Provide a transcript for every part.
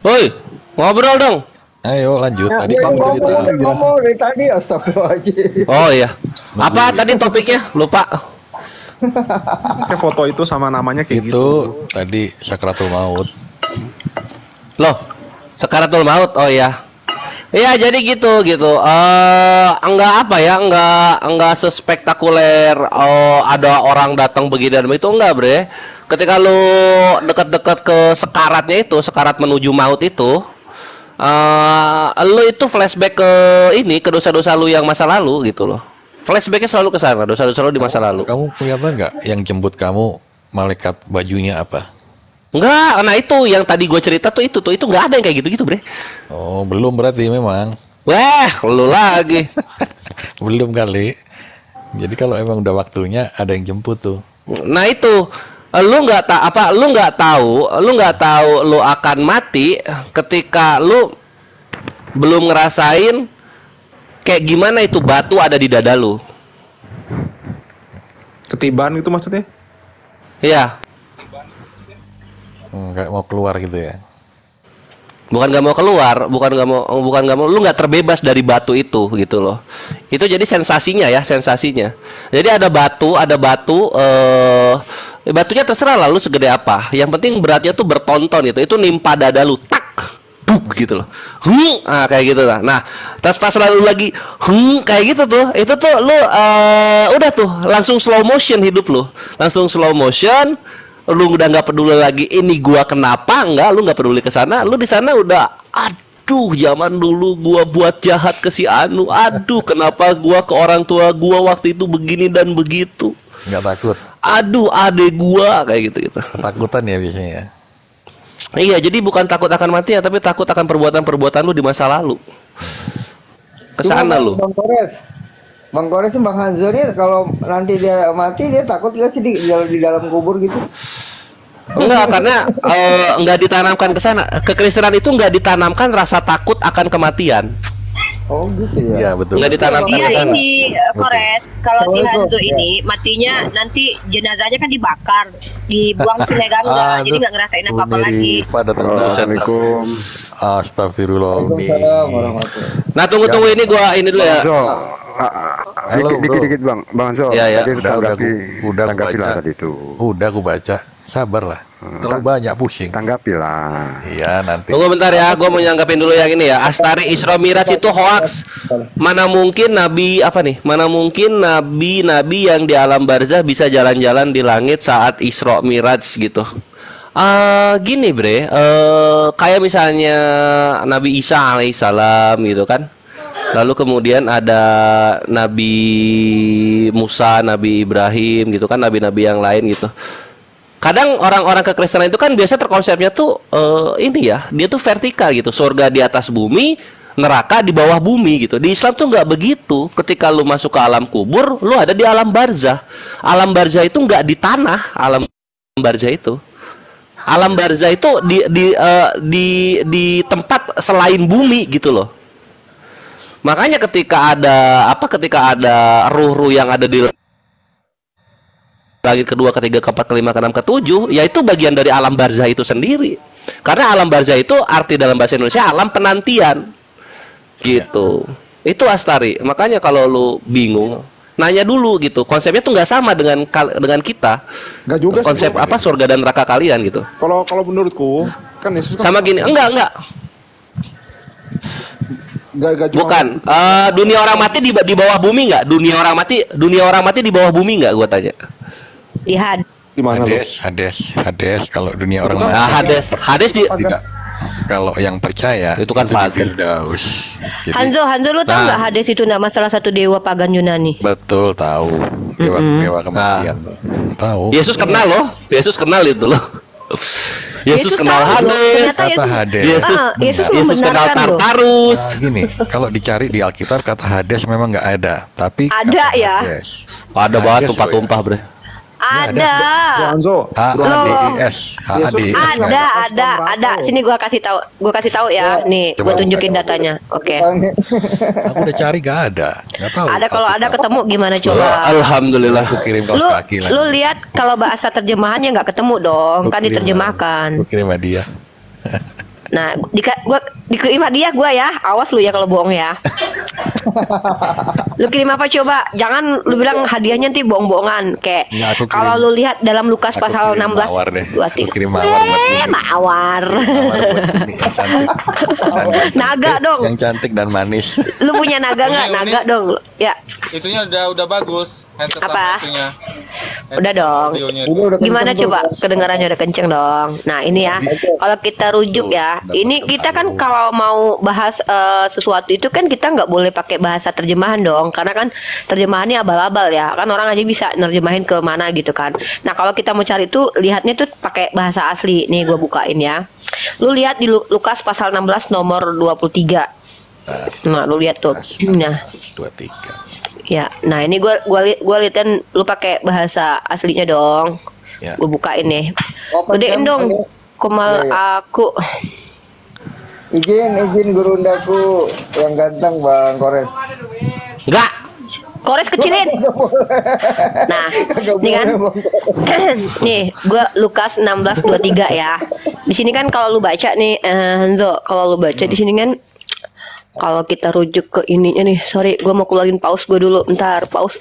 Woi, ngobrol dong. Ayo lanjut. Nah, Tadi dia kamu cerita. ngomong dari tadi, astagfirullahaladzim. Oh iya. Apa tadi topiknya? Lupa. Kayak foto itu sama namanya kayak Itu gitu. tadi Sakratul Maut. Loh, Sakaratul Maut. Oh iya. Iya, jadi gitu. Enggak apa ya, enggak sespektakuler. Oh, ada orang datang begini dan itu enggak, Bre. Ketika lu dekat-dekat ke sekaratnya itu, sekarat menuju maut itu, lu itu flashback ke ini, ke dosa-dosa lu yang masa lalu gitu loh. Flashbacknya selalu ke sana, dosa-dosa lu di masa lalu. Kamu kelihatan nggak yang jemput kamu malaikat bajunya apa? Enggak, nah itu yang tadi gue cerita tuh itu enggak ada yang kayak gitu-gitu, Bre. Oh, belum berarti memang. Wah, lu lagi. Belum kali. Jadi kalau emang udah waktunya ada yang jemput tuh. Nah itu lu nggak tahu lu akan mati ketika lu belum ngerasain kayak gimana itu batu ada di dada lu. Ketiban itu maksudnya? Iya. Kayak mau keluar gitu ya. Bukan nggak mau keluar, bukan nggak mau, lu nggak terbebas dari batu itu gitu loh. Itu jadi sensasinya ya, sensasinya. Jadi ada batu, batunya terserah lah lu segede apa. Yang penting beratnya tuh bertonton gitu. Itu nimpa dada lu, tak, buk gitu loh. Kayak gitu lah. Nah, pas lalu lagi, kayak gitu tuh. Itu tuh lu udah tuh langsung slow motion hidup lu, langsung slow motion. Lu udah nggak peduli lagi ini gua kenapa, lu nggak peduli ke sana, lu di sana udah aduh zaman dulu gua buat jahat ke si Anu, aduh kenapa gua ke orang tua gua waktu itu begini dan begitu, Nggak takut. aduh adek gua kayak gitu. Ketakutan ya biasanya ya. Iya, jadi bukan takut akan mati ya, tapi takut akan perbuatan lu di masa lalu. Kesana lu. Bang Kores sih Bang Hanzo nih kalau nanti dia mati dia takut gak sih di dalam kubur gitu? Enggak, karena enggak ditanamkan ke sana. Kekristenan itu enggak ditanamkan rasa takut akan kematian. Oh gitu ya. Iya betul. Enggak ditanamkan Iya ke sana. ini Kores, kalau si Betul. hantu Iya. ini matinya nanti jenazahnya kan dibakar, dibuang sungai Gangga, jadi nggak ngerasain apa-apa lagi. Pada Assalamualaikum. Astagfirullahaladzim. Waalaikumsalam warahmatullahi. Nah, tunggu ini gua ini dulu ya. Zo, Halo, bro. dikit Bang Zo. Ya, ya. Tadi sudah Udah tanggapi aku lah baca. tadi itu. Udah aku baca. Sabarlah. Terlalu banyak pusing. Tanggapi lah. Iya nanti. Tunggu bentar ya, gua mau nyanggapin dulu yang ini ya. Astari Isra Miraj itu hoax. Mana mungkin nabi apa nih? Mana mungkin nabi-nabi yang di alam barzah bisa jalan-jalan di langit saat Isra Miraj gitu. Gini bre, kayak misalnya Nabi Isa alaihissalam gitu kan. Lalu kemudian ada Nabi Musa, Nabi Ibrahim gitu kan, nabi-nabi yang lain gitu. Kadang orang-orang kekristenan itu kan biasa terkonsepnya tuh ini ya, dia tuh vertikal gitu, surga di atas bumi, neraka di bawah bumi gitu. Di Islam tuh nggak begitu. Ketika lu masuk ke alam kubur, lu ada di alam barzah. Alam barzah itu nggak di tanah, alam barzah itu. Alam barzah itu di tempat selain bumi gitu loh. Makanya ketika ada ruh-ruh yang ada di langit kedua, ketiga, keempat, kelima, keenam, ketujuh, yaitu bagian dari alam barzah itu sendiri. Karena alam barzah itu arti dalam bahasa Indonesia alam penantian. Gitu. Itu Astari. Makanya kalau lu bingung, nanya dulu gitu. Konsepnya tuh nggak sama dengan kita. Enggak juga sih, Konsep bro. apa surga dan neraka kalian gitu. Kalau menurutku kan Yesus kan Sama gini, enggak. enggak cuma Bukan. Dunia orang mati di bawah bumi nggak? Dunia orang mati di bawah bumi nggak? Gua tanya. Lihat, di mana lu? Hades. Kalau dunia orang kan- mati Hades di tidak. Kalau yang percaya Itu kan di pagan. Firdaus. Jadi, Hanzo lu tahu Nah. nggak Hades itu nama salah satu dewa pagan Yunani? betul tahu. Dewa kematian. Tahu. Yesus kenal loh. Yesus kenal itu loh. Yesus kenal tahu loh, Hades. ternyata Kata Hades. Yesus Yesus Yesus kenal membenarkan loh. Tartarus. Gini, kalau dicari di Alkitab kata Hades memang nggak ada, tapi Ada kata ya? Hades. Ada Hades banget loh tumpah-tumpah, Bre. Ada. Bro Anzo, Bro Anzo. HADES. Yesus HADES. Ada. Sini gua kasih tahu ya. Nih, gua Coba. tunjukin datanya. Oke. Aku udah cari nggak ada. Nggak tahu. Ada, kalau ada ketemu gimana Wah, coba? Alhamdulillah. Aku kirim kaos Lu kaki lagi. lu lihat kalau bahasa terjemahannya nggak ketemu dong, Aku kan kirim diterjemahkan. Aku kirim hadiah. Nah, dikirim hadiah gua ya. Awas lu ya kalau bohong ya. Lu kirim apa coba? Jangan lu bilang hadiahnya nanti bohong-bohongan. Kayak Nggak, aku kirim- kalau lu lihat dalam Lukas aku pasal kirim 16 mawar deh. gua Aku kirim mawar buat ini. mawar. Mawar buat ini, yang cantik. Cantik. Naga dong. Yang cantik dan manis. Lu punya naga nggak? Uni. Naga dong. Ya, Itunya udah bagus. Handset Apa? sama itunya. udah dong. Audionya Ini itu. udah Gimana kenceng coba tuh. kedengarannya udah kenceng dong. Nah ini ya, kalau kita rujuk ya, ini kita kan kalau mau bahas sesuatu itu kan kita nggak boleh pakai bahasa terjemahan dong, karena kan terjemahannya abal-abal ya, kan orang aja bisa nerjemahin ke mana gitu kan. Nah kalau kita mau cari itu lihatnya tuh pakai bahasa asli. Nih gue bukain ya. Lu lihat di Lukas pasal 16 nomor 23. Nah lu lihat tuh. Nah 23. ya, nah ini gua liatin lu pakai bahasa aslinya dong. Ya. Gue bukain nih. Open Gedein cam, dong. ini. Kemal Iya, iya. aku. Izin gurundaku yang ganteng Bang Kores. Enggak. Kores kecilin. Nah, Kagak nih kan. boleh, Bang. Nih, gua Lukas 16:23 ya. Di sini kan kalau lu baca nih, Hanzo, kalau lu baca di sini kan, kalau kita rujuk ke ininya nih, sorry, gue mau keluarin paus gue dulu, bentar, paus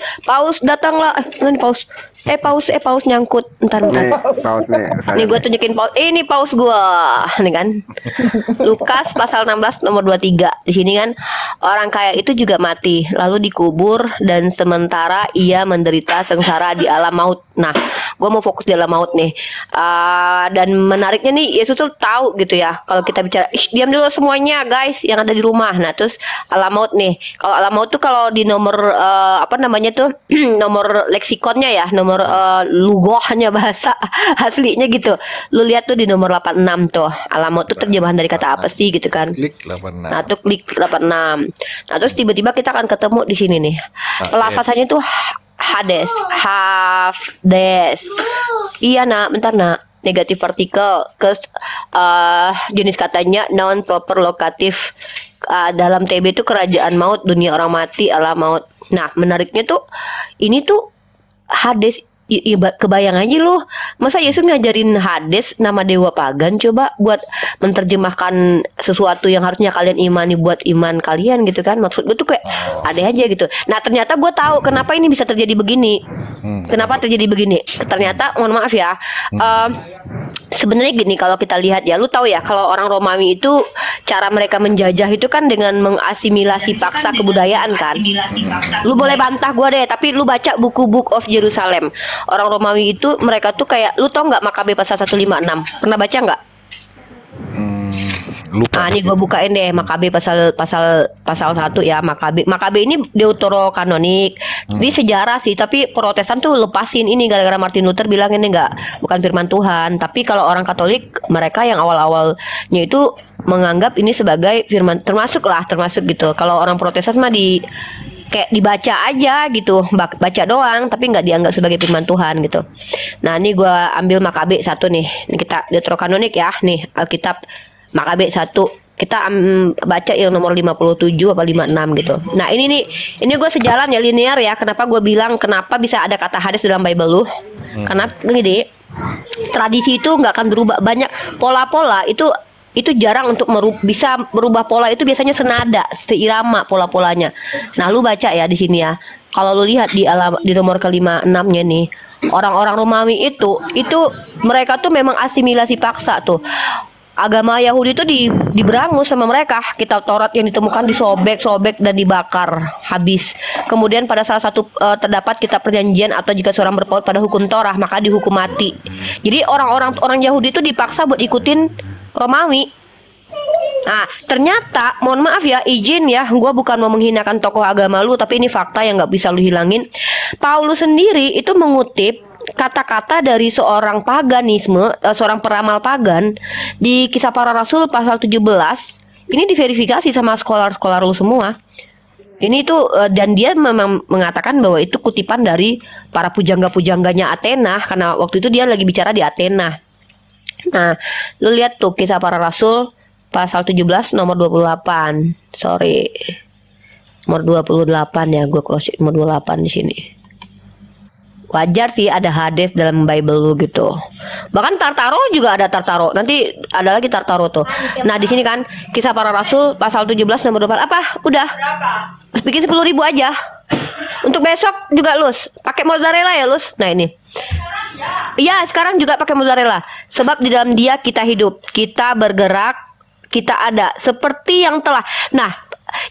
datanglah, paus nyangkut, bentar. Nih, paus nih. Nih gue tunjukin paus, ini paus gue, nih kan, Lukas pasal 16 nomor 23. Di sini kan orang kaya itu juga mati, lalu dikubur dan sementara ia menderita sengsara di alam maut. Nah, gue mau fokus di alam maut nih. Dan menariknya nih, Yesus tuh tahu gitu ya. Kalau kita bicara, diam dulu semuanya guys yang ada di rumah. Nah, terus alam maut nih. Kalau alam maut tuh kalau di nomor apa namanya tuh nomor leksikonnya ya, nomor lugohnya bahasa aslinya gitu. Lu lihat tuh di nomor 86 tuh. Alam maut tuh terjemahan dari kata apa sih gitu kan? Klik 86. Nah, tuh klik 86. Nah, terus tiba-tiba kita akan ketemu di sini nih. Pelafasannya tuh Hades. Iya, nak, bentar, nak. Negatif partikel ke jenis katanya non proper lokatif. Dalam TB itu kerajaan maut, dunia orang mati, alam maut. Nah, menariknya tuh ini tuh Hades. Kebayang aja loh, masa Yesus ngajarin Hades, nama dewa pagan, coba buat menerjemahkan sesuatu yang harusnya kalian imani buat iman kalian gitu kan. Maksud gue tuh kayak ada aja gitu. Nah ternyata gue tahu kenapa ini bisa terjadi begini. Kenapa terjadi begini? Ternyata mohon maaf ya, sebenarnya gini, kalau kita lihat ya, lu tahu ya kalau orang Romawi itu cara mereka menjajah itu kan dengan mengasimilasi paksa kebudayaan kan. Lu boleh bantah gue deh, tapi lu baca buku Book of Jerusalem. Orang Romawi itu mereka tuh kayak, lu tau nggak Makabe pasal 156? Pernah baca nggak? Lupa. Nih gue bukain deh Makabe pasal 1 ya. Makabe ini deuterokanonik. Ini sejarah sih, tapi Protestan tuh lepasin ini gara-gara Martin Luther bilang ini bukan firman Tuhan. Tapi kalau orang Katolik, mereka yang awal-awalnya itu menganggap ini sebagai firman, termasuk gitu. Kalau orang Protestan mah kayak dibaca aja gitu, baca doang, tapi nggak dianggap sebagai firman Tuhan gitu. Nah ini gue ambil Makabe 1 nih. Ini kita deuterokanonik ya, nih Alkitab Makabe 1. Kita baca yang nomor 57 apa 56 gitu. Nah ini gue sejalan ya, linear ya. Kenapa gue bilang kenapa bisa ada kata Hades dalam Bible lu? Karena gini, tradisi itu nggak akan berubah. Banyak pola-pola itu jarang untuk bisa berubah pola, itu biasanya senada, seirama pola-polanya. Nah, lu baca ya di sini ya. Kalau lu lihat di nomor ke-56-nya nih, orang-orang Romawi itu mereka tuh memang asimilasi paksa tuh. Agama Yahudi itu diberangus sama mereka. Kitab Taurat yang ditemukan disobek dan dibakar habis. Kemudian pada salah satu terdapat kitab perjanjian, atau jika seorang berpaut pada hukum Torah maka dihukum mati. Jadi orang Yahudi itu dipaksa buat ikutin Romawi. Nah, ternyata, mohon maaf ya, izin ya, gue bukan mau menghinakan tokoh agama lu, tapi ini fakta yang nggak bisa lu hilangin. Paulus sendiri itu mengutip kata-kata dari seorang paganisme, seorang peramal pagan di Kisah Para Rasul pasal 17. Ini diverifikasi sama skolar-skolar lu semua. Ini tuh dan dia memang mengatakan bahwa itu kutipan dari para pujangga-pujangganya Athena, karena waktu itu dia lagi bicara di Athena. Nah, lu lihat tuh Kisah Para Rasul pasal 17 nomor 28. Sorry. Nomor 28 ya, gue close nomor 28 di sini. wajar sih ada Hades dalam Bible lu gitu. Bahkan Tartaro juga ada Tartaro. Nanti ada lagi Tartaro tuh. Nah, di sini kan Kisah Para Rasul pasal 17 nomor 24. Apa? Udah. Bikin 10.000 aja. Untuk besok juga Lus. Pakai mozzarella ya, Lus. Nah, ini. Iya, sekarang juga pakai mozzarella. Sebab di dalam Dia kita hidup, kita bergerak, kita ada seperti yang telah. Nah,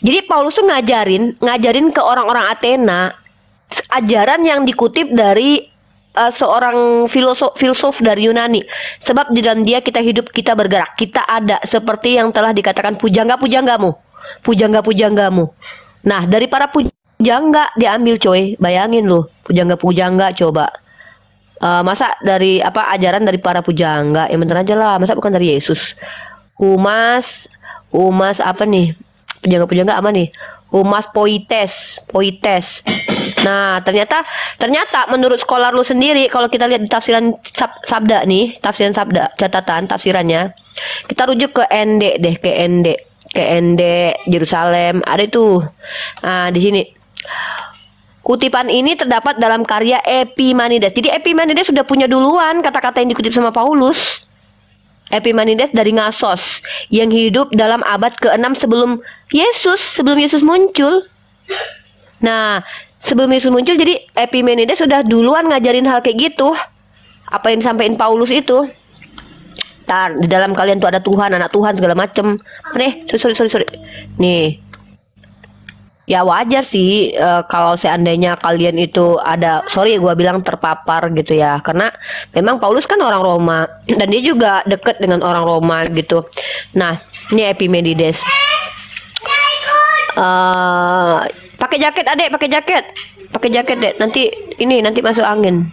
jadi Paulus tuh ngajarin ke orang-orang Athena ajaran yang dikutip dari seorang filsuf dari Yunani. Sebab di dalam Dia kita hidup, kita bergerak, kita ada seperti yang telah dikatakan pujangga-pujanggamu. Nah, dari para pujangga diambil, coy. Bayangin lu, pujangga-pujangga coba. Masa dari ajaran dari para pujangga? Yang bener aja lah, masa bukan dari Yesus? Umas apa nih? Pujangga-pujangga apa nih? Umas Poites. Nah, ternyata menurut scholar lu sendiri, kalau kita lihat di tafsiran sabda nih, tafsiran sabda, catatan tafsirannya, kita rujuk ke ND deh, ke ND Yerusalem, ada itu. Nah, di sini kutipan ini terdapat dalam karya Epimanides. Jadi Epimanides sudah punya duluan kata-kata yang dikutip sama Paulus. Epimanides dari Ngasos yang hidup dalam abad ke-6 sebelum Yesus muncul. Nah, sebelum Yesus muncul, jadi Epimanides sudah duluan ngajarin hal kayak gitu. Apa yang disampaikan Paulus itu. Di dalam kalian tuh ada Tuhan, anak Tuhan segala macem. Sorry. Nih. Ya wajar sih kalau seandainya kalian itu ada, sorry gua bilang terpapar gitu ya, karena memang Paulus kan orang Roma dan dia juga deket dengan orang Roma gitu. Nah, ini Epimenides. Pakai jaket adek, pakai jaket dek. Nanti masuk angin.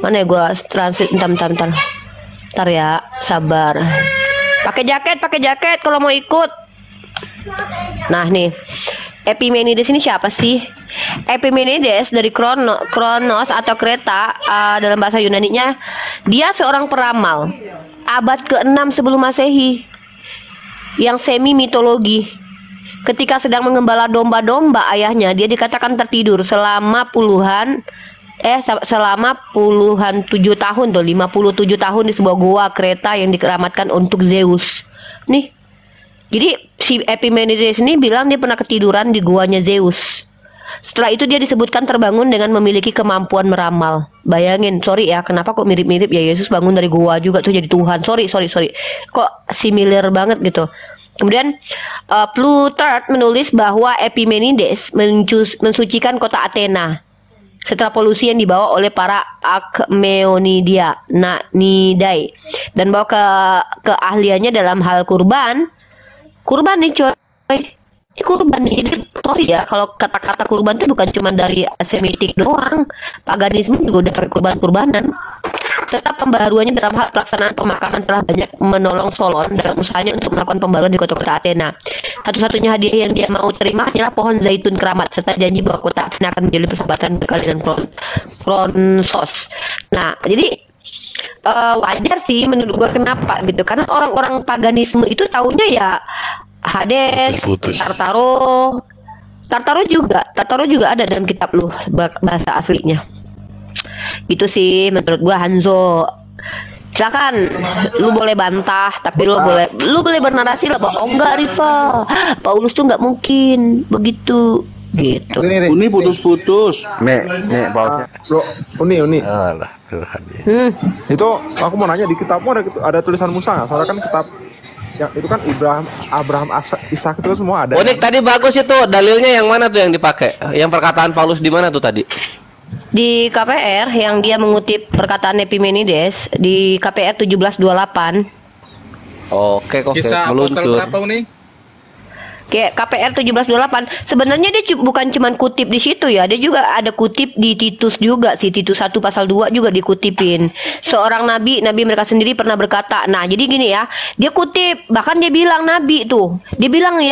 Mana ya gua translate bentar. Ntar ya, sabar. Pakai jaket kalau mau ikut. Nah nih. Epimenides ini siapa sih? Epimenides dari Kronos atau Kreta dalam bahasa Yunani-nya, dia seorang peramal abad ke-6 sebelum Masehi yang semi mitologi. Ketika sedang mengembala domba-domba ayahnya, dia dikatakan tertidur selama puluhan 7 tahun tuh, 57 tahun di sebuah gua Kreta yang dikeramatkan untuk Zeus. Nih. Jadi si Epimenides ini bilang dia pernah ketiduran di guanya Zeus. Setelah itu dia disebutkan terbangun dengan memiliki kemampuan meramal. Bayangin, sorry ya, kenapa kok mirip-mirip ya, Yesus bangun dari gua juga tuh jadi Tuhan. Sorry. Kok similar banget gitu. Kemudian Plutarch menulis bahwa Epimenides mensucikan kota Athena setelah polusi yang dibawa oleh para Nidai dan bawa keahliannya dalam hal kurban nih coy. Ini kurban nih. Jadi sorry ya kalau kata-kata kurban itu bukan cuma dari Semitik doang. Paganisme juga udah pakai kurban-kurbanan. Serta pembaharuannya dalam hal pelaksanaan pemakaman telah banyak menolong Solon dalam usahanya untuk melakukan pembaruan di kota-kota Athena. Satu-satunya hadiah yang dia mau terima hanyalah pohon zaitun keramat serta janji bahwa kota Athena akan menjadi persahabatan berkali dengan Kronsos. Nah, jadi wajar sih menurut gua, kenapa gitu, karena orang-orang paganisme itu taunya ya Hades, Tartaro juga ada dalam kitab lu bahasa aslinya gitu sih menurut gua. Hanzo, silakan lu boleh bantah, tapi lu boleh bernarasi lah bahwa enggak Riva, Paulus tuh nggak mungkin begitu gitu. Uni putus-putus. Nih, bautnya. Bro, Uni. Alah, Tuhan ya. Itu aku mau nanya, di kitabmu ada tulisan Musa nggak? Soalnya kan kitab yang itu kan Abraham, Ishak itu semua ada. Unik tadi bagus itu. Dalilnya yang mana tuh yang dipakai? Yang perkataan Paulus di mana tuh tadi? Di KPR yang dia mengutip perkataan Epimenides di KPR 1728. Oke, kok Kisah Apostol meluncur. berapa nih? Kayak KPR 1728. Sebenarnya dia bukan cuman kutip di situ ya, dia juga ada kutip di Titus juga sih. Titus 1 pasal 2 juga dikutipin. Seorang nabi mereka sendiri pernah berkata. Nah, jadi gini ya, dia kutip, bahkan dia bilang nabi tuh. Dia bilang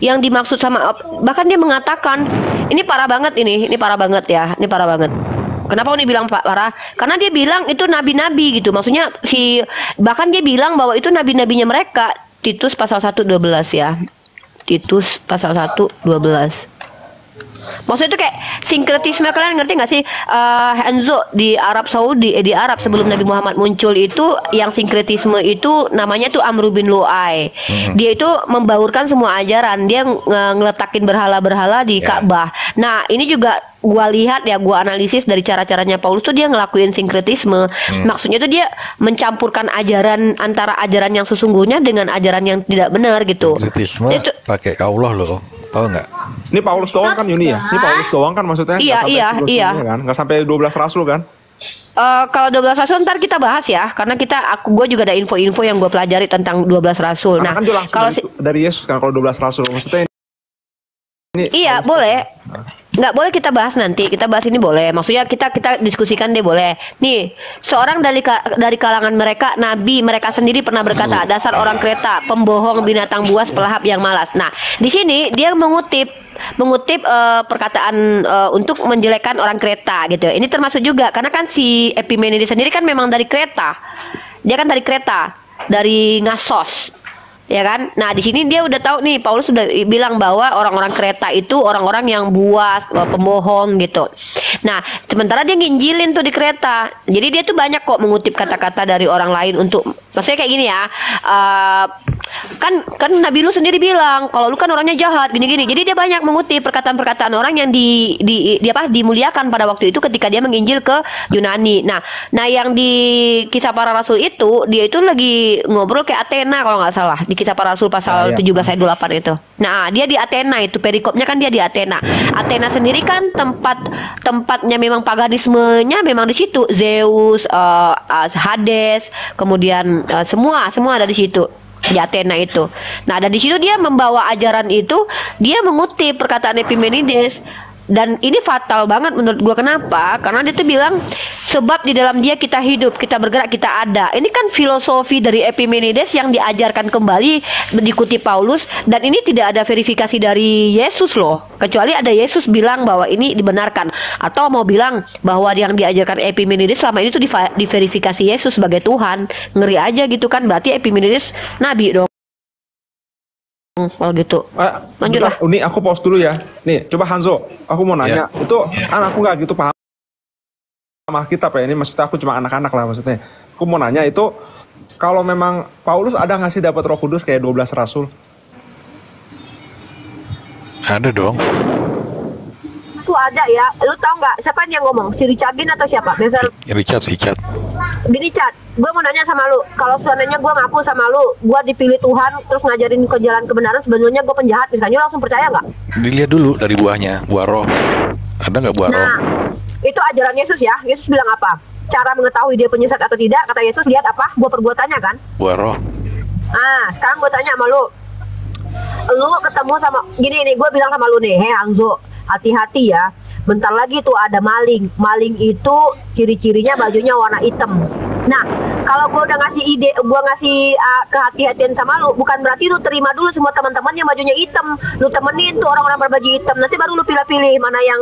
yang dimaksud sama, bahkan dia mengatakan, ini parah banget ini parah banget ya. Ini parah banget. Kenapa ini bilang parah? Karena dia bilang itu nabi-nabi gitu. Maksudnya bahkan dia bilang bahwa itu nabi-nabinya mereka. Titus pasal 1:12 ya. Titus pasal 1:12. Maksudnya itu kayak sinkretisme, kalian ngerti nggak sih? Hanzo di Arab Saudi, di Arab sebelum Nabi Muhammad muncul itu, yang sinkretisme itu namanya tuh Amr bin Lu'ay. Dia itu membaurkan semua ajaran. Dia ngeletakin berhala-berhala di Ka'bah. Nah, ini juga gua lihat ya, gua analisis dari cara-caranya Paulus tuh dia ngelakuin sinkretisme. Maksudnya tuh dia mencampurkan ajaran antara ajaran yang sesungguhnya dengan ajaran yang tidak benar gitu. Kritisme Itu pakai kaulah loh, tahu nggak? Ini Paulus doang kan Yuni ya? Ini Paulus doang kan maksudnya? Iya, Nggak sampai iya, sebelum-sebelumnya kan? Nggak sampai 12 rasul kan? Kalau 12 rasul ntar kita bahas ya, karena gue juga ada info-info yang gue pelajari tentang 12 rasul. Karena Nah, kan dia langsung kalau dari Yesus kan kalau 12 rasul. Maksudnya ini iya Paulus boleh, doang. nggak boleh kita bahas nanti, kita bahas ini boleh. Maksudnya kita diskusikan deh boleh. Nih, seorang dari kalangan mereka, nabi mereka sendiri pernah berkata, dasar orang Kreta, pembohong, binatang buas, pelahap yang malas. Nah, di sini dia mengutip perkataan untuk menjelekkan orang Kreta gitu. Ini termasuk juga karena kan si Epimenides sendiri kan memang dari Kreta. Dia kan dari Kreta, dari Nasos. Ya kan? Nah, di sini dia udah tahu nih, Paulus sudah bilang bahwa orang-orang Kreta itu orang-orang yang buas, pembohong gitu. Nah, sementara dia nginjilin tuh di Kreta. Jadi dia tuh banyak kok mengutip kata-kata dari orang lain untuk, maksudnya kayak gini ya. Kan Nabi lu sendiri bilang kalau lu kan orangnya jahat gini-gini. Jadi dia banyak mengutip perkataan-perkataan orang yang dimuliakan pada waktu itu ketika dia menginjil ke Yunani. Nah yang di Kisah Para Rasul itu, dia itu lagi ngobrol ke Athena kalau nggak salah, di Kisah Para Rasul pasal 17 ayat 28 itu. Nah, dia di Athena itu, perikopnya kan dia di Athena. Athena sendiri kan tempatnya memang paganismenya memang di situ. Zeus, Hades, kemudian semua ada di situ, di Athena itu. Nah, dari situ dia membawa ajaran itu, dia mengutip perkataan Epimenides. Dan ini fatal banget menurut gua. Kenapa? Karena dia tuh bilang sebab di dalam dia kita hidup, kita bergerak, kita ada. Ini kan filosofi dari Epimenides yang diajarkan kembali dikutip Paulus, dan ini tidak ada verifikasi dari Yesus loh. Kecuali ada Yesus bilang bahwa ini dibenarkan, atau mau bilang bahwa yang diajarkan Epimenides selama ini tuh diverifikasi Yesus sebagai Tuhan. Ngeri aja gitu kan, berarti Epimenides nabi dong. Kalau gitu lanjutlah. Ini aku pause dulu ya. Nih, coba Hanzo, aku mau nanya. Itu kan aku nggak gitu paham sama Alkitab ya. Ini maksudnya aku cuma anak-anak lah maksudnya. Aku mau nanya itu, kalau memang Paulus ada nggak sih dapat Roh Kudus kayak 12 rasul? Ada dong. Itu ada ya. Lu tahu nggak siapa yang ngomong? Si Richardin atau siapa? Biasa Richard. Gini Chat, gue mau nanya sama lu, kalau seandainya gue ngaku sama lu, gue dipilih Tuhan terus ngajarin ke jalan kebenaran, sebenarnya gue penjahat, misalnya, lu langsung percaya nggak? Dilihat dulu dari buahnya, buah roh. Ada nggak buah roh? Nah, itu ajaran Yesus ya. Yesus bilang apa? Cara mengetahui dia penyesat atau tidak, kata Yesus, lihat apa? Buah perbuatannya kan? Buah roh. Nah, sekarang gue tanya sama lu ketemu sama, gini nih, gue bilang sama lu nih, hei Hanzo, hati-hati ya, bentar lagi tuh ada maling itu ciri-cirinya bajunya warna hitam. Nah, kalau gue udah ngasih ide, gue ngasih kehati-hatian sama lu, bukan berarti lu terima dulu semua teman-teman yang bajunya hitam, lu temenin tuh orang-orang berbaju hitam, nanti baru lu pilih-pilih mana yang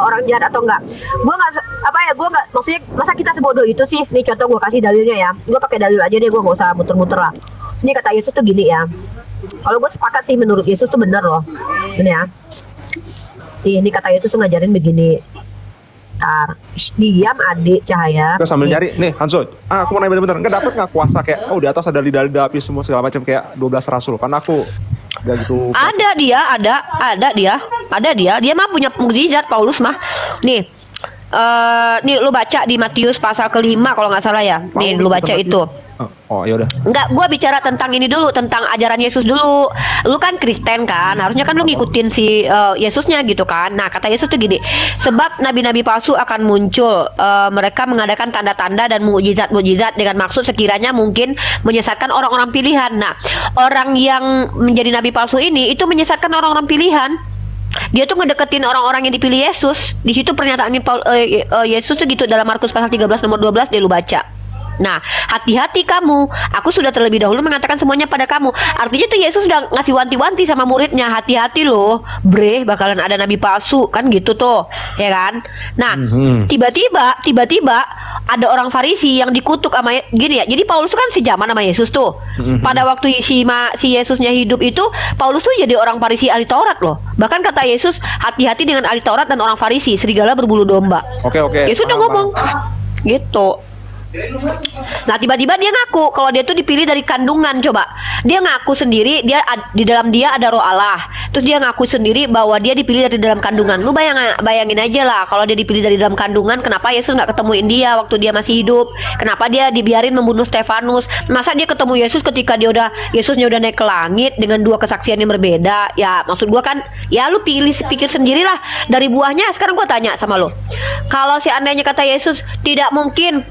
orang jahat atau enggak. Gue nggak, maksudnya masa kita sebodoh itu sih? Nih contoh gue kasih dalilnya ya, gue pakai dalil aja deh, gue nggak usah muter-muter lah. Ini kata Yesus tuh gini ya, kalau gue sepakat sih menurut Yesus tuh bener loh, ini ya. Ini kata Yesus tuh ngajarin begini. Diam adik cahaya. Kita sambil nyari nih Hanzo. Aku mau nanya bener-bener, enggak dapat nggak kuasa kayak di atas ada lidah api semua segala macam kayak 12 rasul. Karena aku enggak gitu. Ada dia mah punya mukjizat Paulus mah. Nih lu baca di Matius pasal ke-5 kalau nggak salah ya. Nih lu baca itu. Oh ya udah. Enggak, gua bicara tentang ini dulu, tentang ajaran Yesus dulu. Lu kan Kristen kan, harusnya kan lu ngikutin si Yesusnya gitu kan. Nah, kata Yesus tuh gini, sebab nabi-nabi palsu akan muncul, mereka mengadakan tanda-tanda dan mukjizat-mukjizat dengan maksud sekiranya mungkin menyesatkan orang-orang pilihan. Nah, orang yang menjadi nabi palsu ini itu menyesatkan orang-orang pilihan. Dia tuh ngedeketin orang-orang yang dipilih Yesus. Di situ pernyataan Yesus tuh gitu dalam Markus pasal 13 nomor 12 dia lu baca. Nah, hati-hati kamu. Aku sudah terlebih dahulu mengatakan semuanya pada kamu. Artinya tuh Yesus udah ngasih wanti-wanti sama muridnya, hati-hati loh, bre, bakalan ada nabi palsu, kan gitu tuh, ya kan? Nah, tiba-tiba ada orang Farisi yang dikutuk sama gini ya. Jadi Paulus tuh kan sejaman sama Yesus tuh. Pada waktu si Yesusnya hidup itu, Paulus tuh jadi orang Farisi ahli Taurat loh. Bahkan kata Yesus, hati-hati dengan ahli Taurat dan orang Farisi, serigala berbulu domba. Oke. Yesus udah ngomong gitu. Nah, tiba-tiba dia ngaku kalau dia tuh dipilih dari kandungan. Coba dia ngaku sendiri, di dalam dia ada roh Allah. Terus dia ngaku sendiri bahwa dia dipilih dari dalam kandungan. Lu bayangin aja lah, kalau dia dipilih dari dalam kandungan, kenapa Yesus nggak ketemuin dia waktu dia masih hidup? Kenapa dia dibiarin membunuh Stefanus? Masa dia ketemu Yesus ketika Yesusnya udah naik ke langit dengan dua kesaksian yang berbeda? Ya maksud gua kan, ya lu pikir sendirilah dari buahnya. Sekarang gua tanya sama lu, kalau seandainya kata Yesus tidak mungkin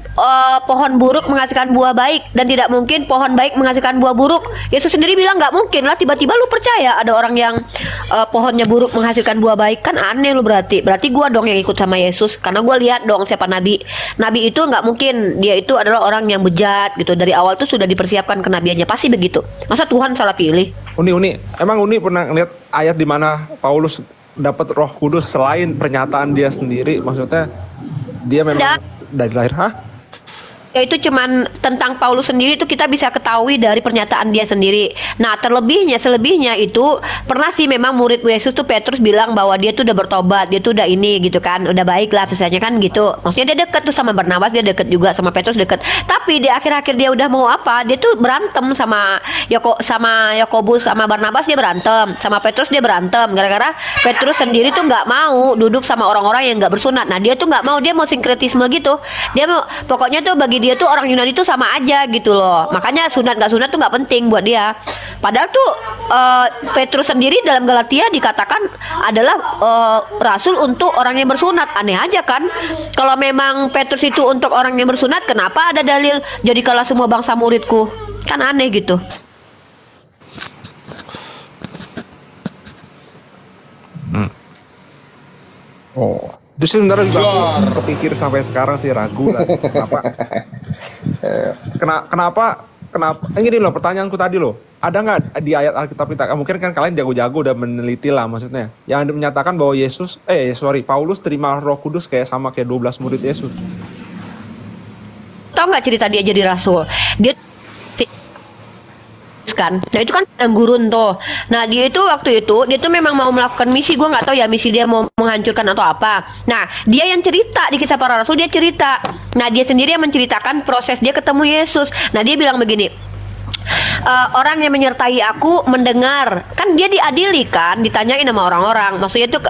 pohon buruk menghasilkan buah baik dan tidak mungkin pohon baik menghasilkan buah buruk, Yesus sendiri bilang nggak mungkin lah. Tiba-tiba lu percaya ada orang yang pohonnya buruk menghasilkan buah baik? Kan aneh lu. Berarti gua dong yang ikut sama Yesus, karena gua lihat dong siapa nabi itu. Nggak mungkin dia itu adalah orang yang bejat gitu. Dari awal tuh sudah dipersiapkan kenabiannya, pasti begitu. Masa Tuhan salah pilih? Uni, emang Uni pernah ngeliat ayat di mana Paulus dapat Roh Kudus selain pernyataan dia sendiri? Maksudnya dia memang dari lahir, Ya itu cuman tentang Paulus sendiri itu kita bisa ketahui dari pernyataan dia sendiri. Nah, selebihnya itu pernah sih memang murid Yesus tuh Petrus bilang bahwa dia tuh udah bertobat, dia tuh udah ini gitu kan, udah baik lah misalnya kan gitu. Maksudnya dia deket tuh sama Barnabas, dia deket juga sama Petrus, deket. Tapi di akhir-akhir dia udah mau apa? Dia tuh berantem sama Yakobus, sama Barnabas dia berantem, sama Petrus dia berantem gara-gara Petrus sendiri tuh nggak mau duduk sama orang-orang yang nggak bersunat. Nah, dia tuh nggak mau, dia mau sinkretisme gitu. Dia mau pokoknya tuh bagi dia tuh orang Yunani tuh sama aja gitu loh. Makanya sunat nggak sunat tuh nggak penting buat dia. Padahal tuh Petrus sendiri dalam Galatia dikatakan adalah rasul untuk orang yang bersunat. Aneh aja kan? Kalau memang Petrus itu untuk orang yang bersunat, kenapa ada dalil jadikanlah semua bangsa muridku? Kan aneh gitu. Oh, itu sebenarnya juga aku kepikir sampai sekarang sih, ragu lah. Kenapa? Gini loh, pertanyaanku tadi loh. Ada nggak di ayat Alkitab kita? Mungkin kan kalian jago-jago udah meneliti lah maksudnya. Yang menyatakan bahwa Paulus terima Roh Kudus sama kayak 12 murid Yesus. Tahu nggak cerita dia jadi rasul? Dia kan, nah itu kan gurun tuh. Nah dia itu waktu itu dia tuh memang mau melakukan misi. Gue nggak tahu ya misi dia mau menghancurkan atau apa. Nah dia yang cerita di Kisah Para Rasul, dia cerita. Nah dia sendiri yang menceritakan proses dia ketemu Yesus. Nah dia bilang begini, orang yang menyertai aku mendengar. Kan dia diadili kan, ditanyain sama orang-orang. Maksudnya tuh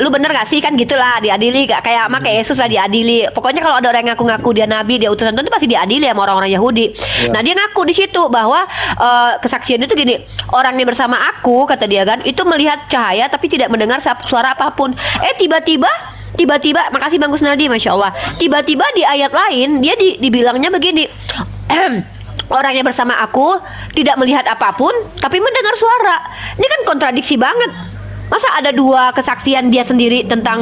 lu bener gak sih, kan gitulah, diadili kayak Yesus lah diadili. Pokoknya kalau ada orang yang ngaku-ngaku dia nabi, dia utusan Tuhan, itu pasti diadili sama orang-orang Yahudi. Nah dia ngaku di situ bahwa kesaksiannya itu gini, orang yang bersama aku, kata dia kan, itu melihat cahaya tapi tidak mendengar suara apapun. Tiba-tiba, makasih Bang Gusnadi, Masya Allah. Tiba-tiba di ayat lain dia dibilangnya begini, orang yang bersama aku tidak melihat apapun tapi mendengar suara. Ini kan kontradiksi banget. Masa ada dua kesaksian dia sendiri tentang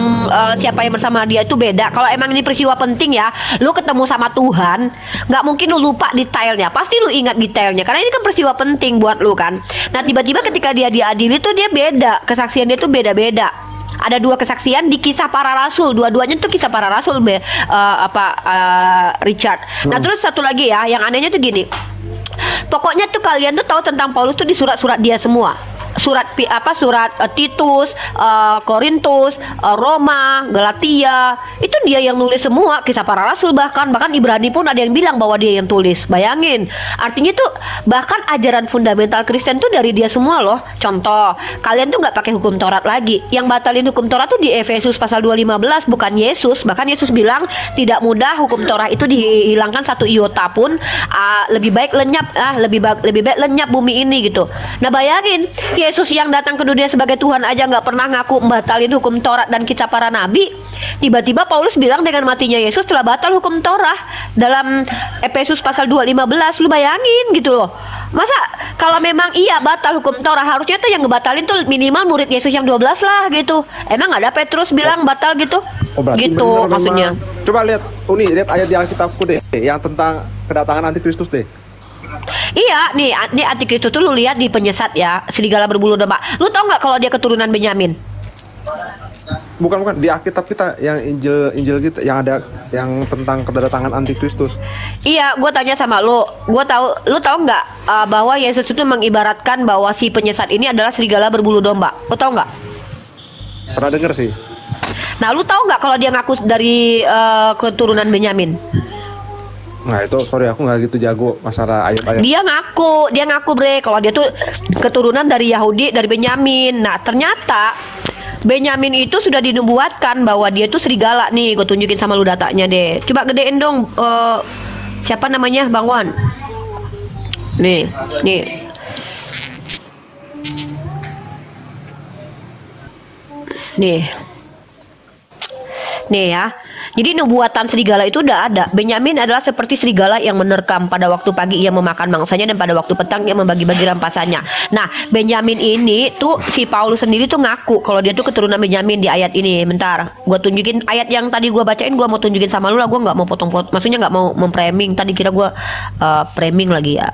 siapa yang bersama dia itu beda? Kalau emang ini peristiwa penting ya, lu ketemu sama Tuhan, nggak mungkin lu lupa detailnya. Pasti lu ingat detailnya karena ini kan peristiwa penting buat lu kan. Nah tiba-tiba ketika dia diadili tuh dia beda, kesaksian dia tuh beda-beda. Ada dua kesaksian di Kisah Para Rasul, dua-duanya tuh Kisah Para Rasul Richard. Nah terus satu lagi ya, yang anehnya tuh gini. Pokoknya tuh kalian tuh tahu tentang Paulus tuh di surat-surat dia semua. Surat Titus, Korintus, Roma, Galatia, itu dia yang nulis semua. Kisah Para Rasul bahkan Ibrani pun ada yang bilang bahwa dia yang tulis. Bayangin, artinya tuh bahkan ajaran fundamental Kristen tuh dari dia semua loh. Contoh, kalian tuh nggak pakai hukum Taurat lagi. Yang batalin hukum Taurat tuh di Efesus pasal 2:15, bukan Yesus. Bahkan Yesus bilang tidak mudah hukum Taurat itu dihilangkan satu iota pun. Lebih baik lenyap bumi ini gitu. Nah bayangin, Yesus yang datang ke dunia sebagai Tuhan aja nggak pernah ngaku membatalin hukum Taurat dan Kisah Para Nabi. Tiba-tiba Paulus bilang dengan matinya Yesus telah batal hukum Taurat dalam Efesus pasal 2:15. Lu bayangin gitu loh. Masa kalau memang iya batal hukum Taurat, harusnya tuh yang ngebatalin tuh minimal murid Yesus yang 12 lah gitu. Emang ada Petrus bilang batal gitu? Oh, berarti Gitu bener maksudnya. memang. Coba lihat lihat ayat di Alkitabku deh yang tentang kedatangan antikristus deh. Iya, nih antikristus tuh lu lihat di Penyesat ya, serigala berbulu domba. Lu tau nggak kalau dia keturunan Benyamin? Bukan di Alkitab kita yang Injil kita yang ada yang tentang kedatangan antikristus. Iya, gue tanya sama lu, lu tahu nggak bahwa Yesus itu mengibaratkan bahwa si Penyesat ini adalah serigala berbulu domba? Lu tahu nggak? Pernah denger sih. Nah, lu tahu nggak kalau dia ngaku dari keturunan Benyamin? Nah itu sorry aku nggak gitu jago masalah ayat-ayat. Dia ngaku bre, kalau dia tuh keturunan dari Yahudi, dari Benyamin. Nah, ternyata Benyamin itu sudah dinubuatkan bahwa dia tuh serigala nih. Gue tunjukin sama lu datanya deh. Coba gedein dong. Siapa namanya, Bang Wan? Nih. Nih ya. Jadi nubuatan serigala itu udah ada. Benyamin adalah seperti serigala yang menerkam. Pada waktu pagi ia memakan mangsanya, dan pada waktu petang ia membagi-bagi rampasannya. Nah, Benyamin ini tuh si Paulus sendiri tuh ngaku kalau dia tuh keturunan Benyamin di ayat ini. Bentar, gue tunjukin ayat yang tadi gue bacain. Gue mau tunjukin sama lu lah. Gue nggak mau potong-potong. Maksudnya nggak mau memframing. Tadi kira gue framing lagi ya.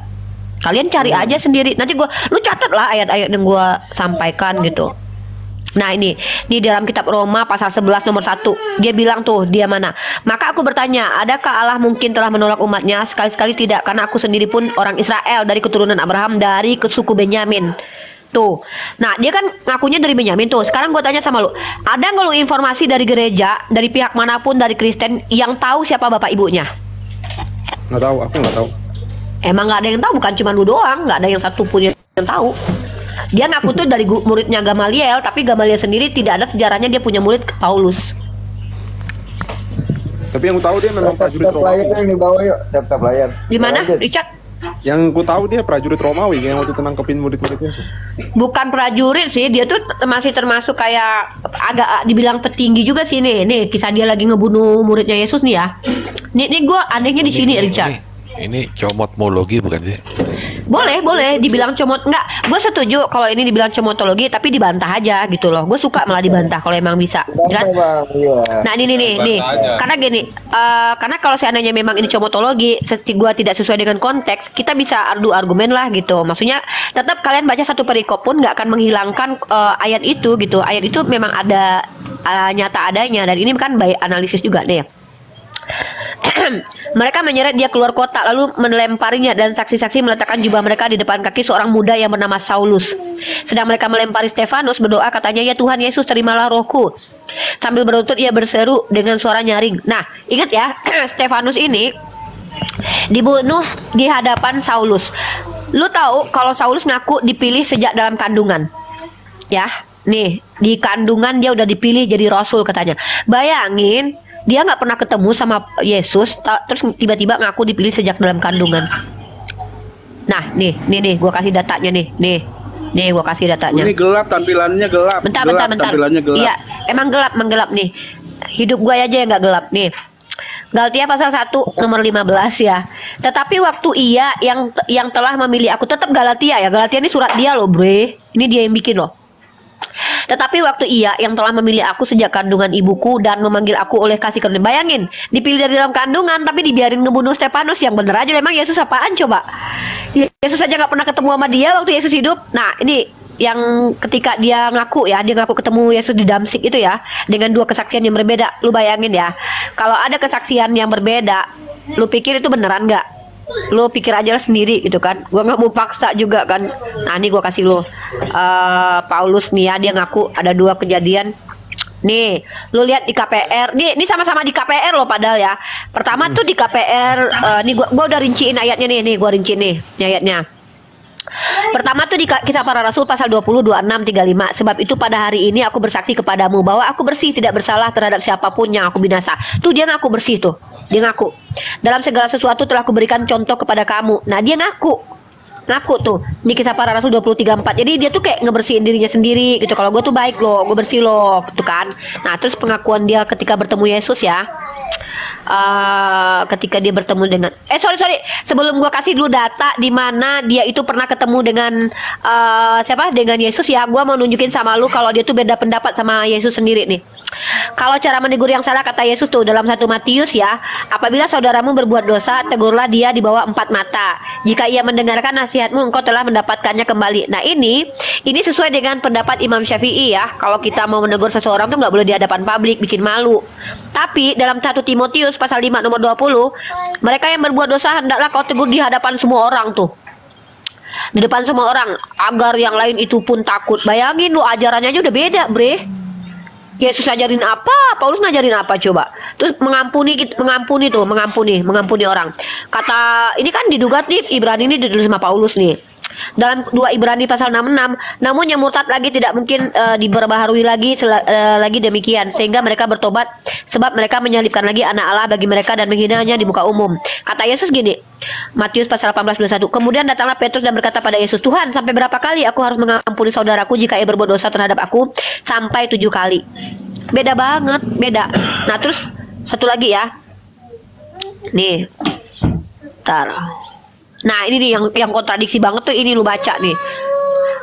Kalian cari aja sendiri. Nanti lu catat lah ayat-ayat yang gue sampaikan gitu. Nah ini dalam kitab Roma pasal 11 nomor 1. Dia bilang tuh, dia mana? Maka aku bertanya, adakah Allah mungkin telah menolak umatnya? Sekali-sekali tidak, karena aku sendiri pun orang Israel dari keturunan Abraham, dari suku Benyamin. Tuh. Nah dia kan ngakunya dari Benyamin tuh. Sekarang gue tanya sama lu, ada nggak lu informasi dari gereja, dari pihak manapun, dari Kristen yang tahu siapa bapak ibunya? Nggak tahu, aku nggak tahu. Emang nggak ada yang tahu, bukan cuma lu doang, nggak ada yang satu pun yang tahu. Dia ngaku tuh dari muridnya Gamaliel, tapi Gamaliel sendiri tidak ada sejarahnya dia punya murid Paulus. Tapi yang ku tahu dia memang prajurit Romawi. Yang dibawa yuk, daftar layar. Di mana, Lanjut. Richard? Yang ku tahu dia prajurit Romawi yang waktu itu nangkepin murid-murid Yesus. Bukan prajurit sih, dia tuh masih termasuk kayak agak dibilang petinggi juga sih nih. Nih kisah dia lagi ngebunuh muridnya Yesus nih ya. Nih gua anehnya di sini, Richard. Ini comotmologi bukan sih? Boleh dibilang comot. Enggak, gue setuju kalau ini dibilang comotologi, tapi dibantah aja gitu loh. Gue suka malah dibantah kalau emang bisa, kan? Nah ini nih. Karena gini, karena kalau seandainya memang ini comotologi, gue tidak sesuai dengan konteks, kita bisa adu argumen lah gitu. Maksudnya tetap kalian baca satu perikop pun nggak akan menghilangkan ayat itu gitu. Ayat itu memang ada nyata adanya, dan ini kan baik analisis juga nih. Mereka menyeret dia keluar kota, lalu melemparinya, dan saksi-saksi meletakkan jubah mereka di depan kaki seorang muda yang bernama Saulus. Sedang mereka melempari Stefanus, berdoa katanya, ya Tuhan Yesus, terimalah rohku. Sambil berlutut ia berseru dengan suara nyaring. Nah ingat ya, Stefanus ini dibunuh di hadapan Saulus. Lu tahu kalau Saulus ngaku dipilih sejak dalam kandungan, ya. Nih di kandungan dia udah dipilih jadi rasul katanya. Bayangin, dia nggak pernah ketemu sama Yesus, terus tiba-tiba ngaku dipilih sejak dalam kandungan. Nah, nih, gue kasih datanya nih, gue kasih datanya. Ini gelap, tampilannya gelap. Bentar. Tampilannya gelap. Iya, emang gelap nih. Hidup gue aja yang nggak gelap nih. Galatia pasal 1 nomor 15 ya. Tetapi waktu ia yang telah memilih aku, tetap Galatia ya. Galatia ini surat dia loh, bre. Ini dia yang bikin loh. Tetapi waktu ia yang telah memilih aku sejak kandungan ibuku dan memanggil aku oleh kasih karunia. Bayangin, dipilih dari dalam kandungan tapi dibiarin ngebunuh Stefanus. Yang bener aja, memang Yesus apaan coba? Yesus aja nggak pernah ketemu sama dia waktu Yesus hidup. Nah ini yang ketika dia ngaku ketemu Yesus di Damsik itu ya, dengan dua kesaksian yang berbeda. Lu bayangin ya, kalau ada kesaksian yang berbeda, lu pikir itu beneran nggak? Lo pikir aja lah sendiri gitu kan. Gua nggak mau paksa juga kan. Nah ini gua kasih lo Paulus nih ya, dia ngaku ada dua kejadian. Nih lo lihat di KPR. Ini sama-sama di KPR lo padahal ya. Pertama tuh di KPR, nih gua udah rinciin ayatnya nih gua rinciin nih ayatnya. Pertama tuh di Kisah Para Rasul pasal 20, 26, 35. Sebab itu pada hari ini aku bersaksi kepadamu bahwa aku bersih, tidak bersalah terhadap siapapun yang aku binasa. Tuh dia ngaku bersih tuh. Dia ngaku. Dalam segala sesuatu telah aku berikan contoh kepada kamu. Nah dia ngaku tuh di Kisah Para Rasul 23, 4. Jadi dia tuh kayak ngebersihin dirinya sendiri gitu. Kalau gue tuh baik loh, gue bersih loh gitu kan. Nah terus pengakuan dia ketika bertemu Yesus ya, ketika dia bertemu dengan sorry sebelum gua kasih dulu data di mana dia itu pernah ketemu dengan dengan Yesus ya, gua mau nunjukin sama lu kalau dia tuh beda pendapat sama Yesus sendiri nih. Kalau cara menegur yang salah kata Yesus tuh dalam 1 Matius ya, apabila saudaramu berbuat dosa, tegurlah dia di bawah 4 mata. Jika ia mendengarkan nasihatmu, engkau telah mendapatkannya kembali. Nah ini sesuai dengan pendapat Imam Syafi'i ya. Kalau kita mau menegur seseorang tuh nggak boleh di hadapan publik, bikin malu. Tapi dalam 1 Timotius pasal 5 nomor 20, mereka yang berbuat dosa hendaklah kau tegur di hadapan semua orang tuh. Di depan semua orang, agar yang lain itu pun takut. Bayangin lu, ajarannya aja udah beda, bre. Yesus ajarin apa? Paulus ngajarin apa coba? Terus mengampuni orang. Kata ini kan diduga nih Ibrani ini ditulis sama Paulus nih. Dalam 2 Ibrani pasal 66, namun yang murtad lagi tidak mungkin diperbaharui lagi demikian, sehingga mereka bertobat sebab mereka menyalibkan lagi anak Allah bagi mereka dan menghinanya di muka umum. Kata Yesus gini, Matius pasal 18:21, kemudian datanglah Petrus dan berkata pada Yesus, Tuhan, sampai berapa kali aku harus mengampuni saudaraku jika ia berbuat dosa terhadap aku? Sampai 7 kali. Beda banget, beda. Nah terus satu lagi ya, nih, nah ini nih yang kontradiksi banget tuh, ini lu baca nih.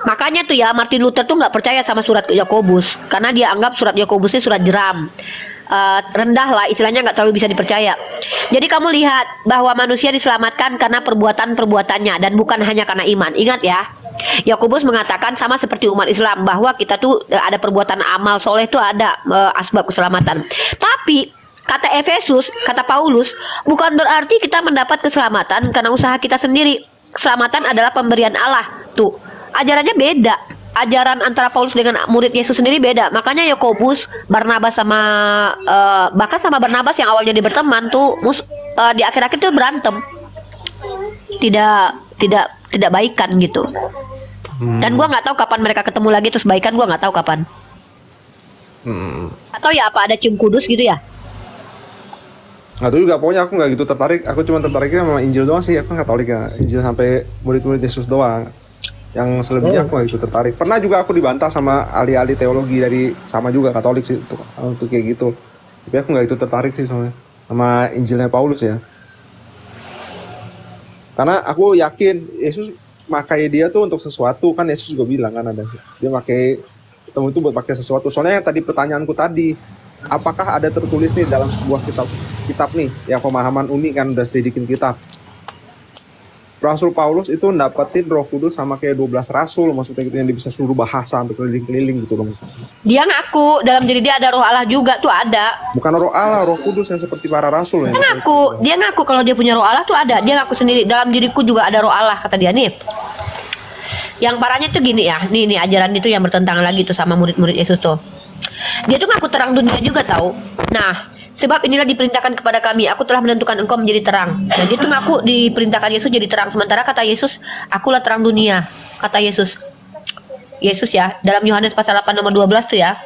Makanya tuh ya Martin Luther tuh nggak percaya sama surat Yakobus karena dia anggap surat Yakobus ini surat jeram, rendah lah istilahnya, nggak terlalu bisa dipercaya. Jadi kamu lihat bahwa manusia diselamatkan karena perbuatan-perbuatannya dan bukan hanya karena iman. Ingat ya, Yakobus mengatakan sama seperti umat Islam bahwa kita tuh ada perbuatan amal soleh tuh ada asbab keselamatan. Tapi kata Efesus, kata Paulus, bukan berarti kita mendapat keselamatan karena usaha kita sendiri. Keselamatan adalah pemberian Allah. Tuh, ajarannya beda. Ajaran antara Paulus dengan murid Yesus sendiri beda. Makanya Yakobus, Barnabas sama bahkan sama Barnabas yang awalnya dia berteman tuh di akhir-akhir tuh berantem. Tidak baikan gitu. Dan gua nggak tahu kapan mereka ketemu lagi terus baikan, gua nggak tahu kapan. Atau ya apa ada cium kudus gitu ya? Nggak tahu juga, pokoknya aku nggak gitu tertarik. Aku cuma tertariknya sama Injil doang sih. Aku nggak Katolik ya, Injil sampai murid-murid Yesus doang. Yang selebihnya aku nggak gitu tertarik. Pernah juga aku dibantah sama ahli-ahli teologi dari sama juga Katolik sih untuk kayak gitu. Tapi aku nggak gitu tertarik sih sama Injilnya Paulus ya. Karena aku yakin Yesus makai dia tuh untuk sesuatu, kan Yesus juga bilang kan ada dia pakai ketemu itu buat pakai sesuatu. Soalnya yang tadi pertanyaanku tadi, apakah ada tertulis nih dalam sebuah kitab nih yang pemahaman umi kan udah selidikin kitab. Rasul Paulus itu dapetin Roh Kudus sama kayak 12 rasul, maksudnya gitu, yang dia bisa seluruh bahasa sampai keliling-keliling gitu dong. Dia ngaku dalam diri dia ada Roh Allah juga tuh ada. Bukan Roh Allah, Roh Kudus yang seperti para rasul. Dia ngaku kalau dia punya Roh Allah tuh ada. Dia ngaku sendiri, dalam diriku juga ada Roh Allah, kata dia nih. Yang parahnya tuh gini ya, nih ajaran itu yang bertentangan lagi tuh sama murid-murid Yesus tuh. Dia tuh ngaku terang dunia juga tahu. Nah, sebab inilah diperintahkan kepada kami, aku telah menentukan engkau menjadi terang. Nah, dia tuh ngaku diperintahkan Yesus jadi terang. Sementara kata Yesus, akulah terang dunia. Kata Yesus ya, dalam Yohanes pasal 8 nomor 12 tuh ya.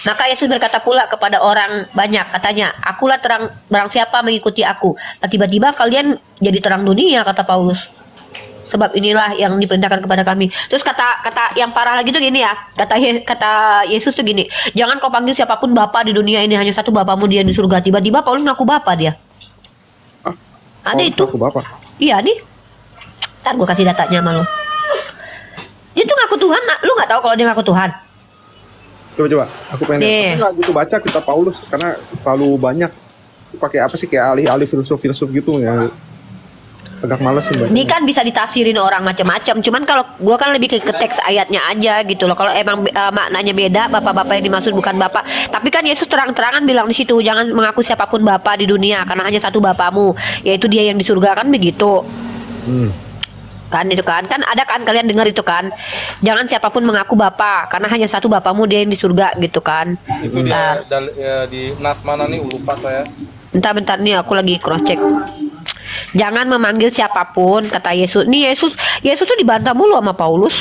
Maka Yesus berkata pula kepada orang banyak, katanya, akulah terang, barang siapa mengikuti aku. Nah, tiba-tiba kalian jadi terang dunia, kata Paulus. Sebab inilah yang diperintahkan kepada kami. Terus kata yang parah lagi tuh gini ya, kata Yesus tuh gini, jangan kau panggil siapapun Bapa di dunia ini, hanya satu Bapamu dia di surga. Tiba-tiba Paulus ngaku Bapa dia. Ada itu. Bapak. Iya nih. Ntar gue kasih datanya sama lo. Dia tuh ngaku Tuhan, lu nggak tahu kalau dia ngaku Tuhan? Coba, aku pengen. Aku nggak gitu baca kitab Paulus karena terlalu banyak. Pakai apa sih kayak ahli-ahli filsuf gitu ya. Agak males sih. Ini kan bisa ditafsirin orang macam-macam. Cuman kalau gua kan lebih ke teks ayatnya aja gitu loh. Kalau emang maknanya beda, bapak-bapak yang dimaksud bukan bapak. Tapi kan Yesus terang-terangan bilang di situ, jangan mengaku siapapun bapak di dunia karena hanya satu bapamu, yaitu Dia yang di surga, kan begitu. Kan itu kan ada kan kalian dengar itu kan, jangan siapapun mengaku bapak karena hanya satu bapamu, Dia yang di surga gitu kan. Itu dia di nas mana nih, lupa saya. Bentar nih aku lagi cross check. Jangan memanggil siapapun, kata Yesus. Nih Yesus tuh dibantah mulu sama Paulus.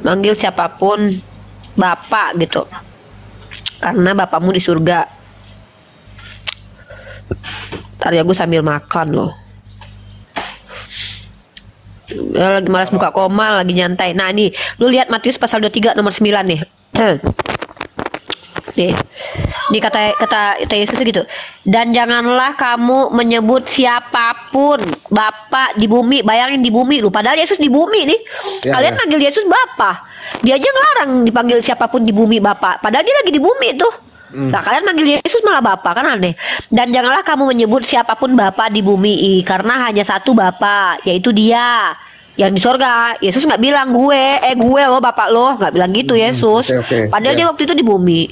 Manggil siapapun Bapak gitu. Karena Bapakmu di surga. Ntar ya gue sambil makan loh. Lagi malas buka koma, lagi nyantai. Nah nih, lu lihat Matius pasal 23 nomor 9 nih. Nih kata Yesus gitu. Dan janganlah kamu menyebut siapapun Bapak di bumi. Bayangin di bumi lu, padahal Yesus di bumi nih. Kalian manggil Yesus Bapak. Dia aja ngelarang dipanggil siapapun di bumi Bapak. Padahal dia lagi di bumi tuh. Nah, kalian manggil Yesus malah Bapa, kan aneh. Dan janganlah kamu menyebut siapapun Bapa di bumi, karena hanya satu Bapa, yaitu Dia yang di sorga. Yesus nggak bilang gue lo Bapak lo, nggak bilang gitu Yesus. Padahal dia waktu itu di bumi.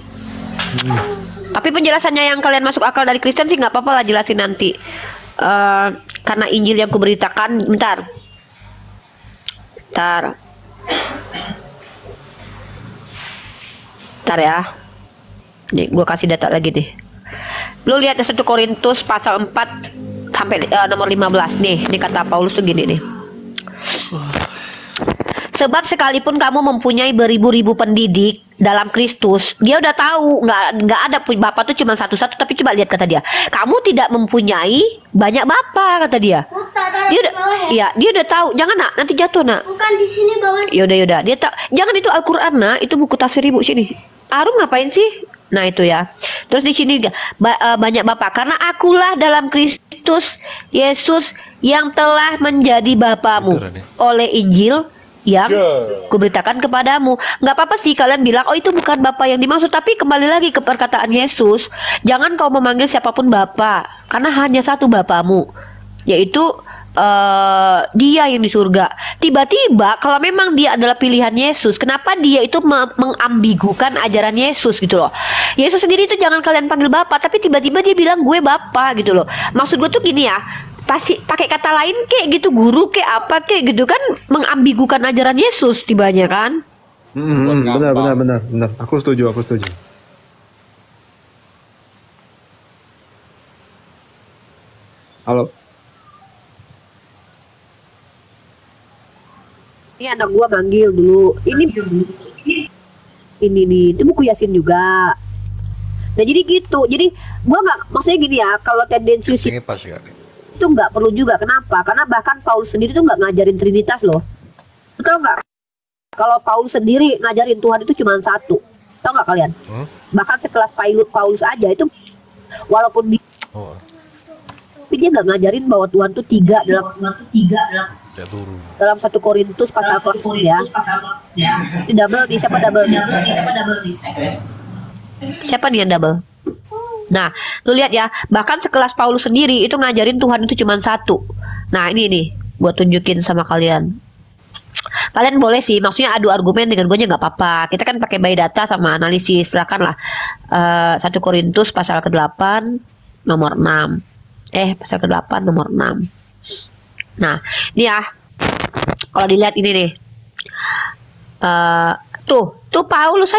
Tapi penjelasannya yang kalian masuk akal dari Kristen sih nggak apa-apa lah, jelasin nanti. Karena Injil yang kuberitakan, bentar. Bentar ya. Nih, gue kasih data lagi nih. Lu lihat 1 Korintus pasal 4 sampai nomor 15 nih. Ini kata Paulus tuh gini nih. Sebab sekalipun kamu mempunyai beribu-ribu pendidik dalam Kristus, dia udah tahu nggak ada Bapak tuh cuma satu-satu. Tapi coba lihat kata dia, kamu tidak mempunyai banyak Bapak, kata dia. Dia udah, ya dia udah tahu. Jangan nak, nanti jatuh nak. Bukan di sini bawah. Yaudah. Dia tak, jangan itu Al-Quran nak, itu buku tafsir ibu sini. Arum ngapain sih? Nah itu ya. Terus di sini banyak Bapak, karena akulah dalam Kristus Yesus yang telah menjadi Bapamu oleh Injil yang kuberitakan kepadamu. Nggak apa-apa sih kalian bilang, oh itu bukan Bapa yang dimaksud. Tapi kembali lagi ke perkataan Yesus, jangan kau memanggil siapapun Bapa, karena hanya satu Bapamu, yaitu Dia yang di surga. Tiba-tiba kalau memang dia adalah pilihan Yesus, kenapa dia itu mengambigukan ajaran Yesus gitu loh. Yesus sendiri itu jangan kalian panggil Bapa, tapi tiba-tiba dia bilang gue Bapa gitu loh. Maksud gue tuh gini ya, pasti pakai kata lain kayak gitu, guru kayak apa kayak gitu kan, mengambigukan ajaran Yesus tibanya kan. Benar. Aku setuju. Halo. Ini anak gua manggil dulu. Ini nih, itu buku Yasin juga. Nah jadi gitu. Jadi gua nggak, maksudnya gini ya, kalau tendensi Ini pas ya. itu nggak perlu juga. Kenapa? Karena bahkan Paulus sendiri tuh nggak ngajarin Trinitas loh. Tahu nggak? Kalau Paulus sendiri ngajarin Tuhan itu cuma satu. Tahu nggak kalian? Bahkan sekelas Paulus aja itu, walaupun tapi dia nggak ngajarin bahwa Tuhan tuh tiga dalam dalam 1 Korintus pasal 1 ya. Ini double nih, siapa double nih? Siapa nih yang double? Nah, lu lihat ya, bahkan sekelas Paulus sendiri itu ngajarin Tuhan itu cuma satu. Nah, ini nih, gua tunjukin sama kalian. Kalian boleh sih, maksudnya adu argumen dengan gue nggak apa-apa. Kita kan pakai by data sama analisis, silakan lah. 1 Korintus pasal ke-8 nomor 6. Pasal ke-8 nomor 6. Nah, ini ya. Kalau dilihat ini nih. Tuh Paulus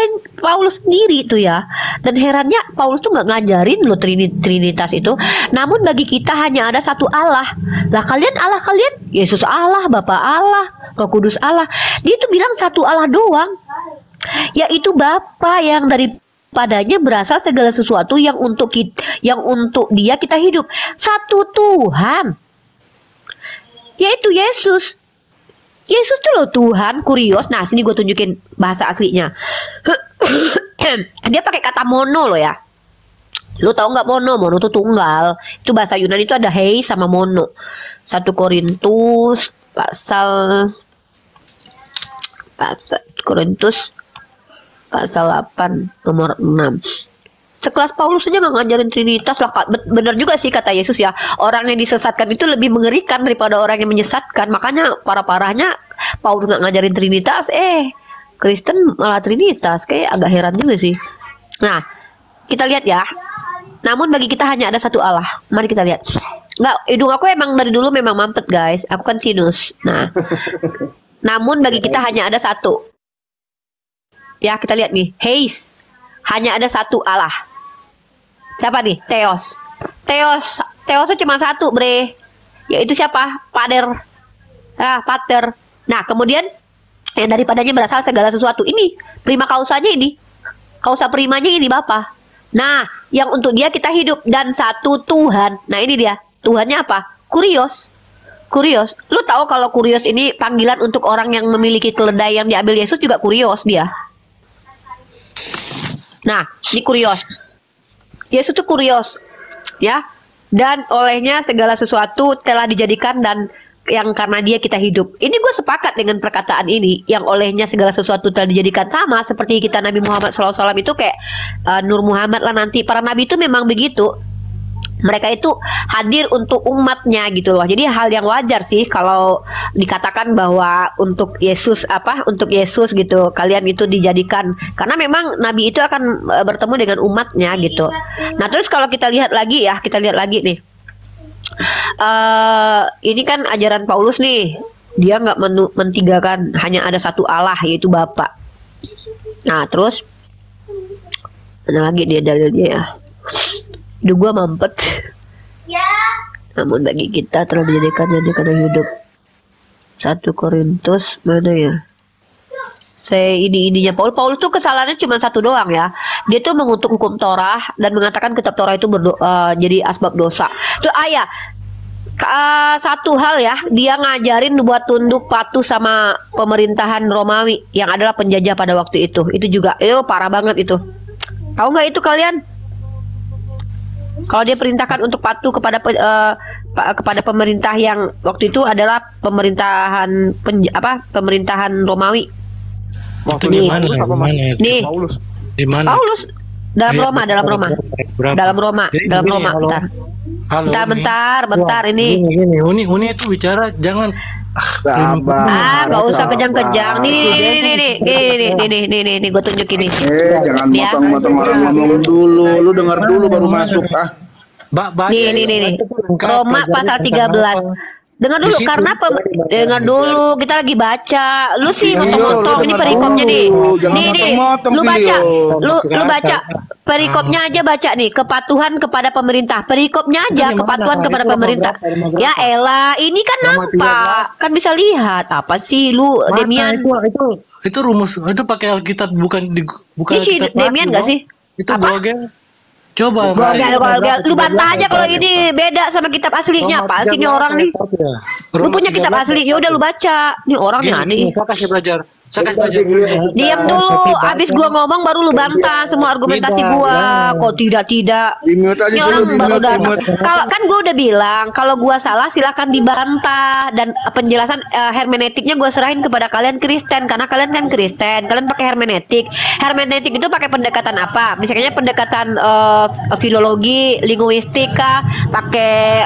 sendiri tuh ya. Dan herannya Paulus tuh nggak ngajarin loh Trinitas itu. Namun bagi kita hanya ada satu Allah. Lah kalian Allah kalian, Yesus Allah, Bapa Allah, Roh Kudus Allah. Dia tuh bilang satu Allah doang, yaitu Bapa yang daripadanya berasal segala sesuatu yang untuk Dia kita hidup. Satu Tuhan, yaitu Yesus. Yesus tuh loh Tuhan, kurios. Nah, sini gue tunjukin bahasa aslinya. Dia pakai kata mono loh ya. Lu tahu nggak mono? Mono tuh tunggal. Itu bahasa Yunani itu ada hei sama mono. 1 Korintus pasal 8 nomor 6. Sekelas Paulus saja nggak ngajarin Trinitas lah. Bener juga sih kata Yesus ya, orang yang disesatkan itu lebih mengerikan daripada orang yang menyesatkan. Makanya parah-parahnya Paulus nggak ngajarin Trinitas, Kristen malah Trinitas. Kayak agak heran juga sih. Nah, kita lihat ya. Namun bagi kita hanya ada satu Allah. Mari kita lihat. Nggak, hidung aku emang dari dulu memang mampet guys. Aku kan sinus. Nah, namun bagi kita hanya ada satu. Ya, kita lihat nih. Heis. Hanya ada satu Allah. Siapa nih? Theos itu cuma satu, bre. Yaitu siapa? Pater. Pater. Nah, kemudian yang daripadanya berasal segala sesuatu. Ini prima kausanya ini. Kausa primanya ini Bapa. Nah, yang untuk Dia kita hidup dan satu Tuhan. Nah, ini dia. Tuhannya apa? Kurios. Lu tahu kalau kurios ini panggilan untuk orang yang memiliki keledai yang diambil Yesus juga kurios dia. Nah, ini kurios. Yesus itu kurios, ya. Dan olehnya segala sesuatu telah dijadikan dan yang karena dia kita hidup. Ini gue sepakat dengan perkataan ini, yang olehnya segala sesuatu telah dijadikan sama, seperti kita Nabi Muhammad SAW itu kayak Nur Muhammad lah nanti. Para nabi itu memang begitu. Mereka itu hadir untuk umatnya gitu loh. Jadi hal yang wajar sih kalau dikatakan bahwa untuk Yesus gitu, kalian itu dijadikan, karena memang nabi itu akan bertemu dengan umatnya gitu. Nah, terus kalau kita lihat lagi nih. Ini kan ajaran Paulus nih. Dia nggak mentigakan, hanya ada satu Allah, yaitu Bapa. Nah, terus ada lagi dia dalilnya ya. Duh, gua mampet. Namun bagi kita telah dijadikan karena hidup. 1 Korintus mana ya? Ininya Paulus tuh kesalahannya cuma satu doang ya. Dia tuh mengutuk hukum Torah dan mengatakan kitab Torah itu jadi asbab dosa. Tuh satu hal ya, dia ngajarin buat tunduk patuh sama pemerintahan Romawi yang adalah penjajah pada waktu itu. Itu juga, parah banget itu. Tahu nggak itu kalian? Kalau dia perintahkan untuk patuh kepada pemerintah yang waktu itu adalah pemerintahan Romawi. Waktu di mana? Nih, di mana? Paulus dalam Roma. Bentar ini. Uni itu bicara jangan nggak usah kejang-kejang. Nih, gue tunjukin nih. Jangan motong-motong orang ngomong dulu. Lu dengar dulu baru masuk Nih. Roma pasal 13. Dengar dulu karena dengar dulu, kita lagi baca. Lu sih motong-motong, ini perikopnya nih. Nih, lu baca perikopnya aja, baca nih, kepatuhan kepada pemerintah. Perikopnya aja, kepatuhan kepada pemerintah. Ya elah, ini kan nampak, kan bisa lihat. Apa sih lu, Demian? Itu rumus, itu pakai Alkitab bukan Isi Demian nggak sih? Itu Google. Coba lu bantah aja kalau ini beda sama kitab aslinya. Apa sih ini orang nih? Lu punya kitab asli, ya udah lu baca. Ini orang nih aneh. Saya kasih belajar. Diam dulu, abis gua ngomong baru lu bantah semua argumentasi gua. Kok tidak? Ini orang baru datang. Kalau kan gua udah bilang, kalau gua salah silahkan dibantah, dan penjelasan hermeneutiknya gua serahin kepada kalian Kristen, karena kalian kan Kristen, kalian pakai hermeneutik. Hermeneutik itu pakai pendekatan apa? Misalnya pendekatan filologi, linguistika, pakai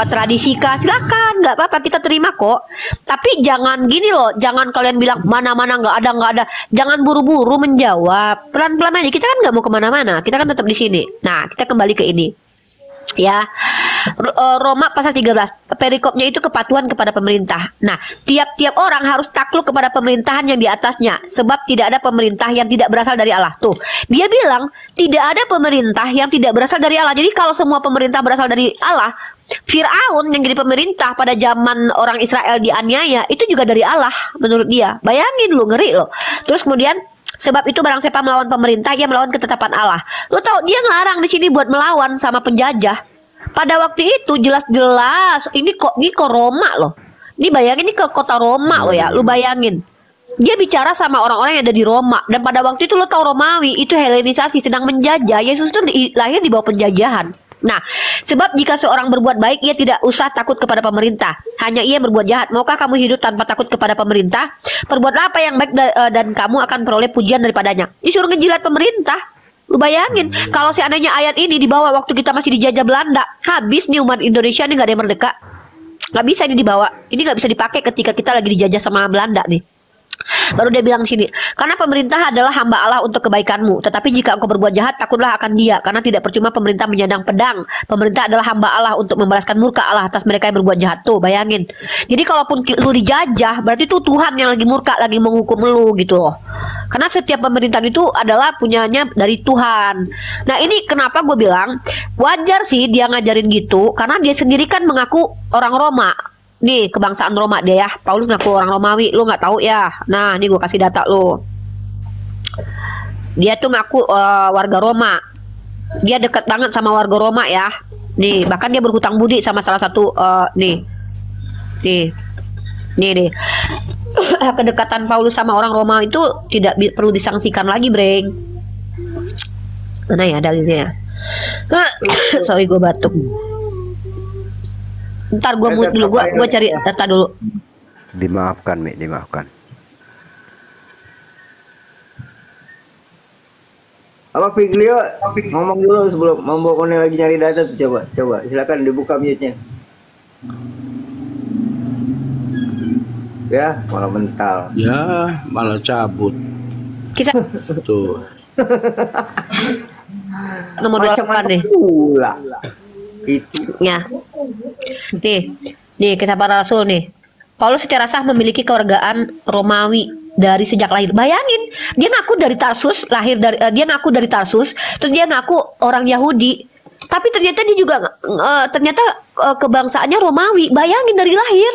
tradisika, silakan, nggak apa-apa, kita terima kok. Tapi jangan gini loh, jangan kalian bilang mana-mana nggak ada, jangan buru-buru menjawab, pelan-pelan aja. Kita kan nggak mau kemana-mana, kita kan tetap di sini. Nah, kita kembali ke ini ya. Roma pasal 13, perikopnya itu kepatuhan kepada pemerintah. Nah, tiap-tiap orang harus takluk kepada pemerintahan yang di atasnya, sebab tidak ada pemerintah yang tidak berasal dari Allah. Tuh, dia bilang tidak ada pemerintah yang tidak berasal dari Allah. Jadi kalau semua pemerintah berasal dari Allah, Fir'aun yang jadi pemerintah pada zaman orang Israel dianiaya itu juga dari Allah menurut dia. Bayangin lu, ngeri loh. Terus kemudian, sebab itu barang siapa melawan pemerintah, ia melawan ketetapan Allah. Lu tahu dia ngelarang di sini buat melawan sama penjajah. Pada waktu itu jelas-jelas ini kok Roma loh. Ini bayangin, ini ke kota Roma loh ya. Lu bayangin. Dia bicara sama orang-orang yang ada di Roma, dan pada waktu itu lu tahu Romawi itu Helenisasi, sedang menjajah. Yesus itu lahir di bawah penjajahan. Nah, sebab jika seorang berbuat baik, ia tidak usah takut kepada pemerintah. Hanya ia berbuat jahat. Maukah kamu hidup tanpa takut kepada pemerintah? Perbuatlah apa yang baik dan kamu akan peroleh pujian daripadanya. Disuruh ngejilat pemerintah. Lu bayangin, kalau seandainya ayat ini dibawa waktu kita masih dijajah Belanda, habis nih umat Indonesia nih, nggak ada yang merdeka. Nggak bisa ini dibawa. Ini nggak bisa dipakai ketika kita lagi dijajah sama Belanda nih. Baru dia bilang di sini, karena pemerintah adalah hamba Allah untuk kebaikanmu. Tetapi jika engkau berbuat jahat, takutlah akan dia, karena tidak percuma pemerintah menyandang pedang. Pemerintah adalah hamba Allah untuk membalaskan murka Allah atas mereka yang berbuat jahat. Tuh, bayangin. Jadi kalaupun lu dijajah, berarti itu Tuhan yang lagi murka, lagi menghukum lu gitu loh. Karena setiap pemerintahan itu adalah punyanya dari Tuhan. Nah, ini kenapa gue bilang wajar sih dia ngajarin gitu, karena dia sendiri kan mengaku orang Roma. Nih, kebangsaan Roma dia ya. Paulus ngaku orang Romawi, lu nggak tahu ya. Nah, ini gue kasih data lu. Dia tuh ngaku warga Roma. Dia dekat banget sama warga Roma ya. Nih, bahkan dia berhutang budi sama salah satu nih. Kedekatan Paulus sama orang Roma itu tidak perlu disangsikan lagi, Breng. Mana ya dalilnya? Sorry, gue batuk. Ntar gua mute dulu, gua cari data dulu. Dimaafkan, Mi, dimaafkan. Apa Piglio ngomong dulu sebelum Mambo Kone lagi nyari data tuh, coba silakan dibuka mute-nya. Ya, malah mental. Ya, malah cabut. Kisah Tuh. nomor 28 nih. Pula. Itu. Ya. Nih kisah para rasul nih. Paulus secara sah memiliki kewargaan Romawi dari sejak lahir. Bayangin, dia ngaku dari Tarsus, dia ngaku dari Tarsus, terus dia ngaku orang Yahudi. Tapi ternyata dia juga kebangsaannya Romawi. Bayangin dari lahir.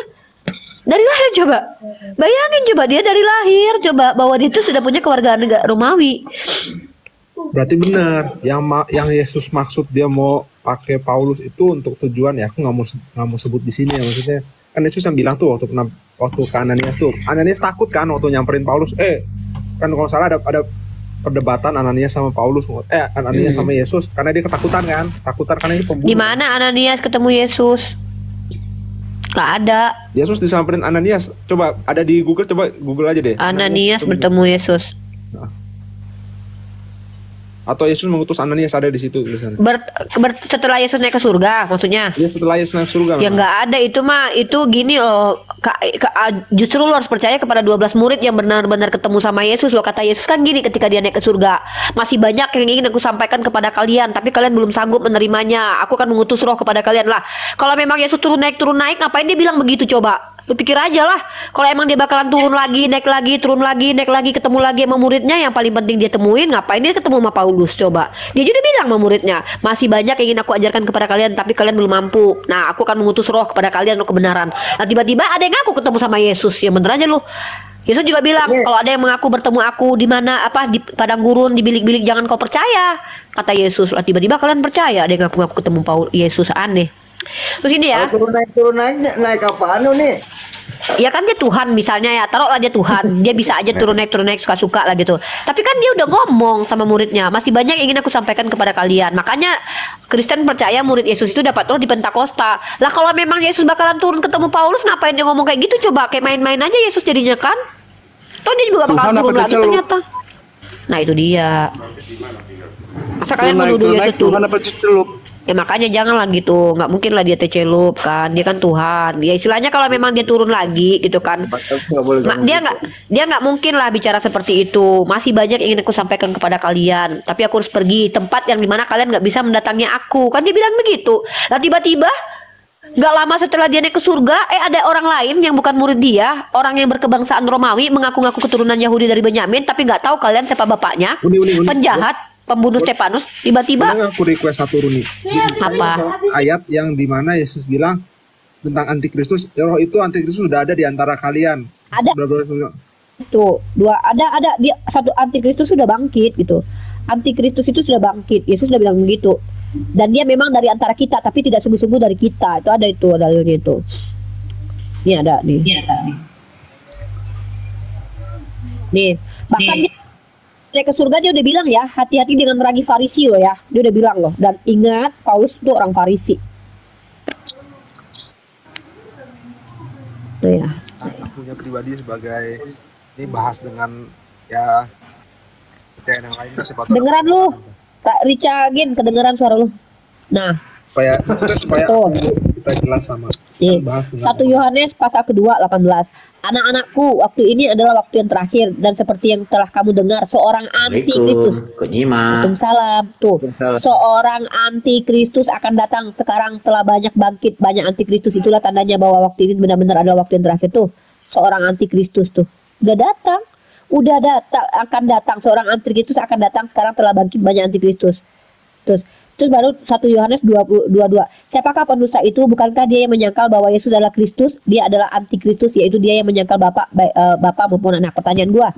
Dari lahir coba. Bayangin coba dia dari lahir coba bahwa dia itu sudah punya kewargaan negara Romawi. Berarti benar yang Yesus maksud dia mau pakai Paulus itu untuk tujuan ya, aku nggak mau sebut di sini ya, maksudnya kan Yesus yang bilang tuh waktu ke Ananias tuh, Ananias takut kan waktu nyamperin Paulus, kan kalau salah ada perdebatan Ananias sama Paulus, Ananias sama Yesus karena dia ketakutan karena ini pembunuh. Di mana Ananias ketemu Yesus? Gak ada. Yesus disamperin Ananias, coba ada di Google, coba Google aja deh. Ananias bertemu Yesus. Atau Yesus mengutus Ananias, ada di situ tulisannya. Setelah Yesus naik ke surga maksudnya? Ya setelah Yesus naik ke surga. Ya nggak ada itu mah, itu gini loh. Justru lo harus percaya kepada 12 murid yang benar-benar ketemu sama Yesus loh. Kata Yesus kan gini ketika dia naik ke surga, masih banyak yang ingin aku sampaikan kepada kalian, tapi kalian belum sanggup menerimanya. Aku akan mengutus roh kepada kalian lah. Kalau memang Yesus turun naik, ngapain dia bilang begitu coba? Lu pikir aja lah, kalau emang dia bakalan turun lagi, naik lagi, turun lagi, naik lagi, ketemu lagi sama muridnya, yang paling penting dia temuin, ngapain dia ketemu sama Paulus coba? Dia juga bilang sama muridnya, masih banyak yang ingin aku ajarkan kepada kalian, tapi kalian belum mampu. Nah, aku akan mengutus roh kepada kalian, roh kebenaran. Nah, tiba-tiba ada yang ngaku ketemu sama Yesus, ya bener aja lu. Yesus juga bilang, kalau ada yang mengaku bertemu aku di mana di padang gurun, di bilik-bilik, jangan kau percaya. Kata Yesus, lah tiba-tiba kalian percaya ada yang ngaku ketemu Yesus, aneh. Terus ini ya. Turun naik apaan nih? Ya kan dia Tuhan misalnya ya, taruhlah dia Tuhan, dia bisa aja turun naik suka-suka lah gitu. Tapi kan dia udah ngomong sama muridnya, masih banyak yang ingin aku sampaikan kepada kalian. Makanya Kristen percaya murid Yesus itu dapat roh di Pentakosta. Lah kalau memang Yesus bakalan turun ketemu Paulus, ngapain dia ngomong kayak gitu coba? Kayak main-main aja Yesus jadinya kan? Toh dia juga bakalan turun lagi ternyata. Nah itu dia. Masa kalian menuduh Yesus turun? Ya makanya janganlah gitu, nggak mungkin lah dia celup kan, dia kan Tuhan. Ya istilahnya kalau memang dia turun lagi gitu kan, dia nggak mungkin lah bicara seperti itu. Masih banyak yang ingin aku sampaikan kepada kalian, tapi aku harus pergi tempat yang dimana kalian nggak bisa mendatangi aku, kan dia bilang begitu. Nah tiba-tiba nggak lama setelah dia naik ke surga, ada orang lain yang bukan murid dia, orang yang berkebangsaan Romawi, mengaku-ngaku keturunan Yahudi dari Benyamin, tapi nggak tahu kalian siapa bapaknya, penjahat, pembunuh Stefanus. Tiba-tiba aku request satu Runi. Apa? Ayat yang dimana Yesus bilang tentang antikristus, roh itu antikristus sudah ada di antara kalian. Ada. Tuh, ada dia satu antikristus sudah bangkit gitu. Antikristus itu sudah bangkit. Yesus sudah bilang begitu. Dan dia memang dari antara kita, tapi tidak sungguh-sungguh dari kita. Itu ada itu dalilnya itu. Ini ada nih. Nih, bahkan dia naik ke surga dia udah bilang ya, hati-hati dengan ragi Farisi loh ya. Dia udah bilang loh. Dan ingat, Paulus itu orang Farisi. Tuh ya. Aku punya pribadi sebagai ini bahas dengan ya percayaan yang lain. Dengeran lu, Kak Rica Gin, kedengeran suara lu. Nah, supaya kita jelas sama. Bahas 1 Yohanes pasal kedua 18. Anak-anakku, waktu ini adalah waktu yang terakhir, dan seperti yang telah kamu dengar, seorang antikristus. Waalaikumsalam. Tuh, seorang antikristus akan datang. Sekarang telah banyak bangkit banyak antikristus. Itulah tandanya bahwa waktu ini benar-benar adalah waktu yang terakhir. Tuh, seorang antikristus tuh udah datang, akan datang. Seorang antikristus akan datang. Sekarang telah bangkit banyak antikristus. Terus baru 1 Yohanes 22. Siapakah pendusta itu? Bukankah dia yang menyangkal bahwa Yesus adalah Kristus? Dia adalah antikristus, yaitu dia yang menyangkal Bapa maupun Anak. Pertanyaan gua,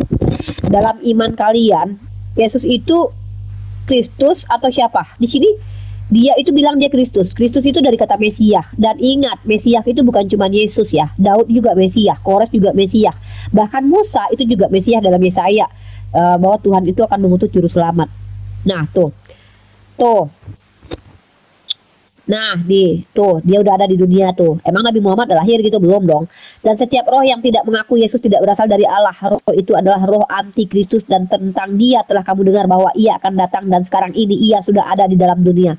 dalam iman kalian, Yesus itu Kristus atau siapa? Di sini dia itu bilang dia Kristus. Kristus itu dari kata Mesias. Dan ingat, Mesias itu bukan cuma Yesus ya. Daud juga Mesias, Kores juga Mesias. Bahkan Musa itu juga Mesias dalam Yesaya, bahwa Tuhan itu akan mengutus juru selamat. Nah, tuh. Nah, tuh dia udah ada di dunia tuh. Emang Nabi Muhammad udah lahir gitu belum dong? Dan setiap roh yang tidak mengaku Yesus tidak berasal dari Allah. Roh itu adalah roh antikristus dan tentang dia telah kamu dengar bahwa ia akan datang dan sekarang ini ia sudah ada di dalam dunia.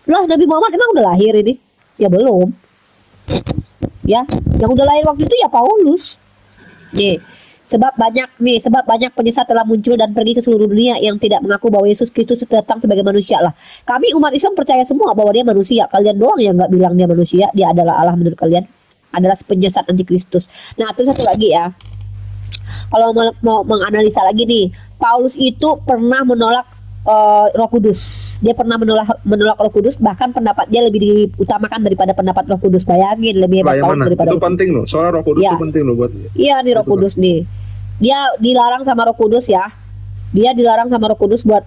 Lah, Nabi Muhammad emang udah lahir ini? Ya belum. Ya, yang udah lahir waktu itu ya Paulus. Sebab banyak penyesat telah muncul dan pergi ke seluruh dunia yang tidak mengaku bahwa Yesus Kristus datang sebagai manusia lah. Kami umat Islam percaya semua bahwa dia manusia. Kalian doang yang nggak bilang dia manusia. Dia adalah Allah menurut kalian. Adalah penyesat antikristus. Nah, terus satu lagi ya. Kalau mau menganalisa lagi nih, Paulus itu pernah menolak Roh Kudus. Dia pernah menolak Roh Kudus, bahkan pendapat dia lebih diutamakan daripada pendapat Roh Kudus. Bayangin, lebih hebat Paulus daripada itu penting loh. Soalnya Roh Kudus itu penting loh buat dia. Iya nih Roh Kudus nih. Dia dilarang sama Roh Kudus ya. Dia dilarang sama Roh Kudus buat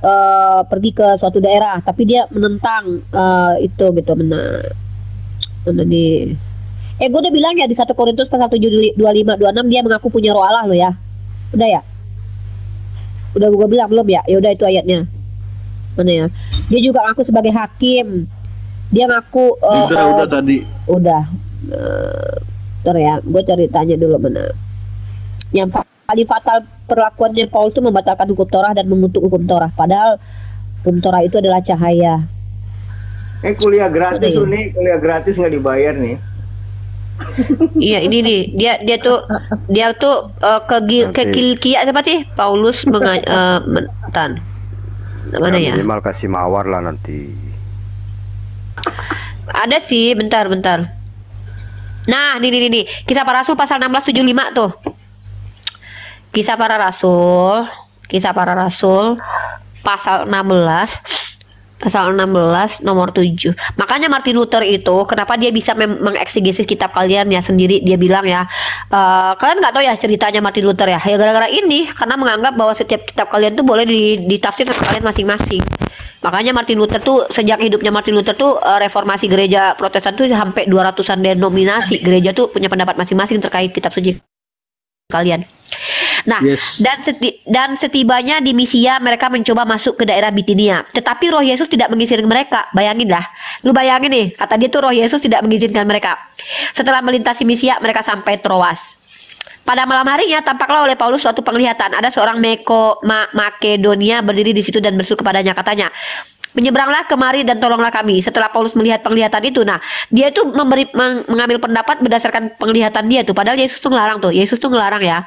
pergi ke suatu daerah, tapi dia menentang itu gitu benar. Nih. Gue udah bilang ya di 1 Korintus pasal 7 25 26 dia mengaku punya Roh Allah lo ya. Udah ya? Udah gue bilang belum ya? Ya udah itu ayatnya. Mana ya? Dia juga ngaku sebagai hakim. Dia ngaku udah tadi. Udah. Bentar ya, gue cari tanya dulu mana. Yang paling fatal perlakuannya Paul itu membatalkan hukum Torah dan mengutuk hukum Torah. Padahal hukum Torah itu adalah cahaya. Kuliah gratis nih, kuliah gratis nggak dibayar nih. Iya ini nih dia tuh ke Kilkia siapa sih? Paulus mana ya? Minimal kasih mawar lah nanti. Ada sih, bentar. Nah, nih. Kisah Para Rasul pasal 1675 tuh. Kisah Para Rasul pasal 16 nomor 7. Makanya Martin Luther itu kenapa dia bisa mengeksegesi kitab kalian ya sendiri. Dia bilang ya, kalian nggak tahu ya ceritanya Martin Luther ya. Ya gara-gara ini, karena menganggap bahwa setiap kitab kalian tuh boleh ditafsir sama kalian masing-masing. Makanya Martin Luther tuh sejak hidupnya Martin Luther tuh reformasi gereja Protestan tuh sampai 200-an denominasi gereja tuh punya pendapat masing-masing terkait kitab suci kalian. Nah, dan setibanya di Misia mereka mencoba masuk ke daerah Bitinia. Tetapi Roh Yesus tidak mengizinkan mereka. Bayangin lah. Lu bayangin nih, kata dia tuh Roh Yesus tidak mengizinkan mereka. Setelah melintasi Misia, mereka sampai Troas. Pada malam harinya tampaklah oleh Paulus suatu penglihatan. Ada seorang Makedonia berdiri di situ dan berseru kepadanya, katanya, "Menyeberanglah kemari dan tolonglah kami." Setelah Paulus melihat penglihatan itu, nah dia itu mengambil pendapat berdasarkan penglihatan dia tuh. Padahal Yesus tuh ngelarang tuh. Yesus tuh ngelarang ya.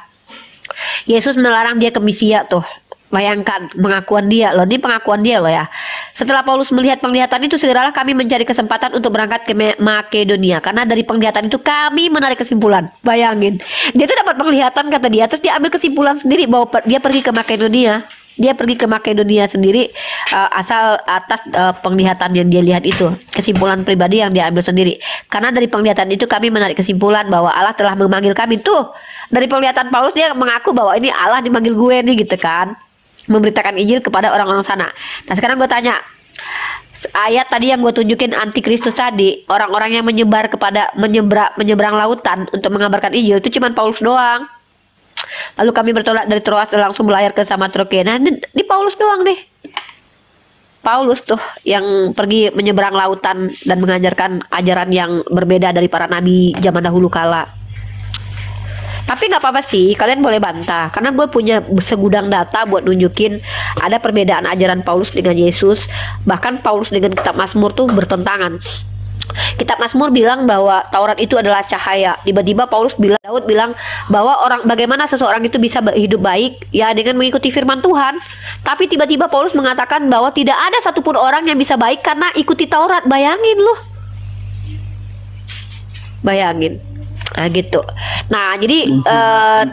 Yesus melarang dia ke Misia tuh. Bayangkan pengakuan dia loh, ini pengakuan dia loh ya. Setelah Paulus melihat penglihatan itu, segeralah kami mencari kesempatan untuk berangkat ke Makedonia, karena dari penglihatan itu kami menarik kesimpulan. Bayangin, dia tuh dapat penglihatan kata dia, terus dia ambil kesimpulan sendiri bahwa dia pergi ke Makedonia. Dia pergi ke Makedonia sendiri asal atas penglihatan yang dia lihat itu, kesimpulan pribadi yang dia ambil sendiri. Karena dari penglihatan itu kami menarik kesimpulan bahwa Allah telah memanggil kami tuh. Dari penglihatan Paulus dia mengaku bahwa ini Allah dipanggil gue nih gitu kan, memberitakan Injil kepada orang-orang sana. Nah sekarang gue tanya, ayat tadi yang gue tunjukin antikristus tadi, orang-orang yang menyeberang lautan untuk mengabarkan Injil itu cuma Paulus doang. Lalu kami bertolak dari Troas dan langsung berlayar ke Samotrake. Nah ini Paulus doang deh. Paulus tuh yang pergi menyeberang lautan dan mengajarkan ajaran yang berbeda dari para nabi zaman dahulu kala. Tapi nggak apa-apa sih, kalian boleh bantah, karena gue punya segudang data buat nunjukin ada perbedaan ajaran Paulus dengan Yesus. Bahkan Paulus dengan kitab Mazmur tuh bertentangan. Kitab Mazmur bilang bahwa Taurat itu adalah cahaya. Tiba-tiba Daud bilang bahwa bagaimana seseorang itu bisa hidup baik ya dengan mengikuti firman Tuhan. Tapi tiba-tiba Paulus mengatakan bahwa tidak ada satupun orang yang bisa baik karena ikuti Taurat. Bayangin loh. Bayangin. Nah gitu. Nah jadi